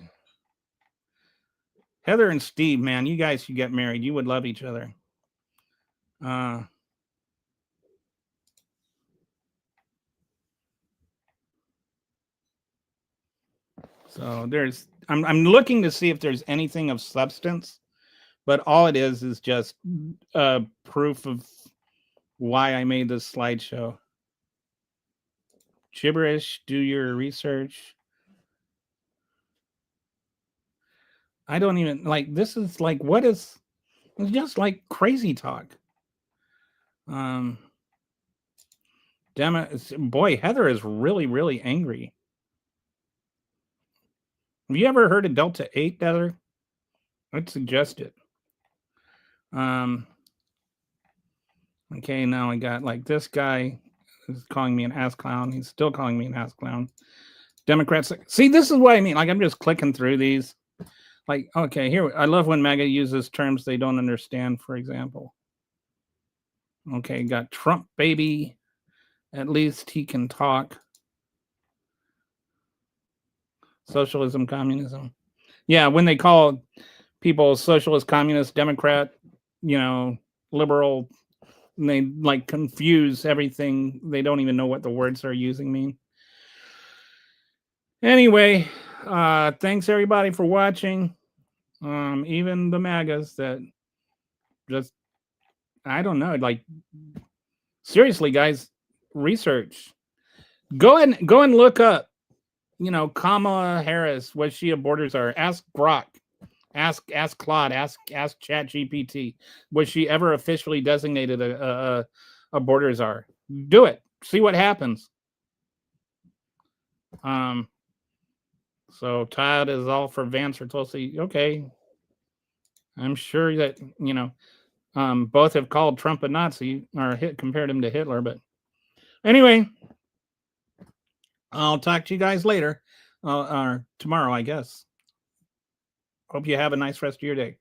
Heather and Steve, man, you guys should get married. You would love each other. So I'm looking to see if there's anything of substance, but all it is just proof of why I made this slideshow. Gibberish, do your research. I don't even like this is like what is it's just like crazy talk. Boy, Heather is really, really angry. Have you ever heard of Delta 8, Heather? I'd suggest it. Okay, now I got like this guy is calling me an ass clown. He's still calling me an ass clown. Democrats. See, this is what I mean. Like I'm just clicking through these. Like, okay, here I love when MAGA uses terms they don't understand, for example. Okay, got Trump baby. At least he can talk. Socialism, communism. Yeah, when they call people socialist, communist, Democrat, liberal, and they like confuse everything. They don't even know what the words they're using mean. Anyway, thanks everybody for watching. Even the MAGAs that just, I don't know, like seriously, guys, research. Go and look up, Kamala Harris. Was she a border czar? Ask Grok. Ask Claude. Ask ChatGPT. Was she ever officially designated a border czar? Do it. See what happens. So Todd is all for Vance or Tulsi. Okay. I'm sure that, both have called Trump a Nazi or compared him to Hitler. But anyway, I'll talk to you guys later or tomorrow, I guess. Hope you have a nice rest of your day.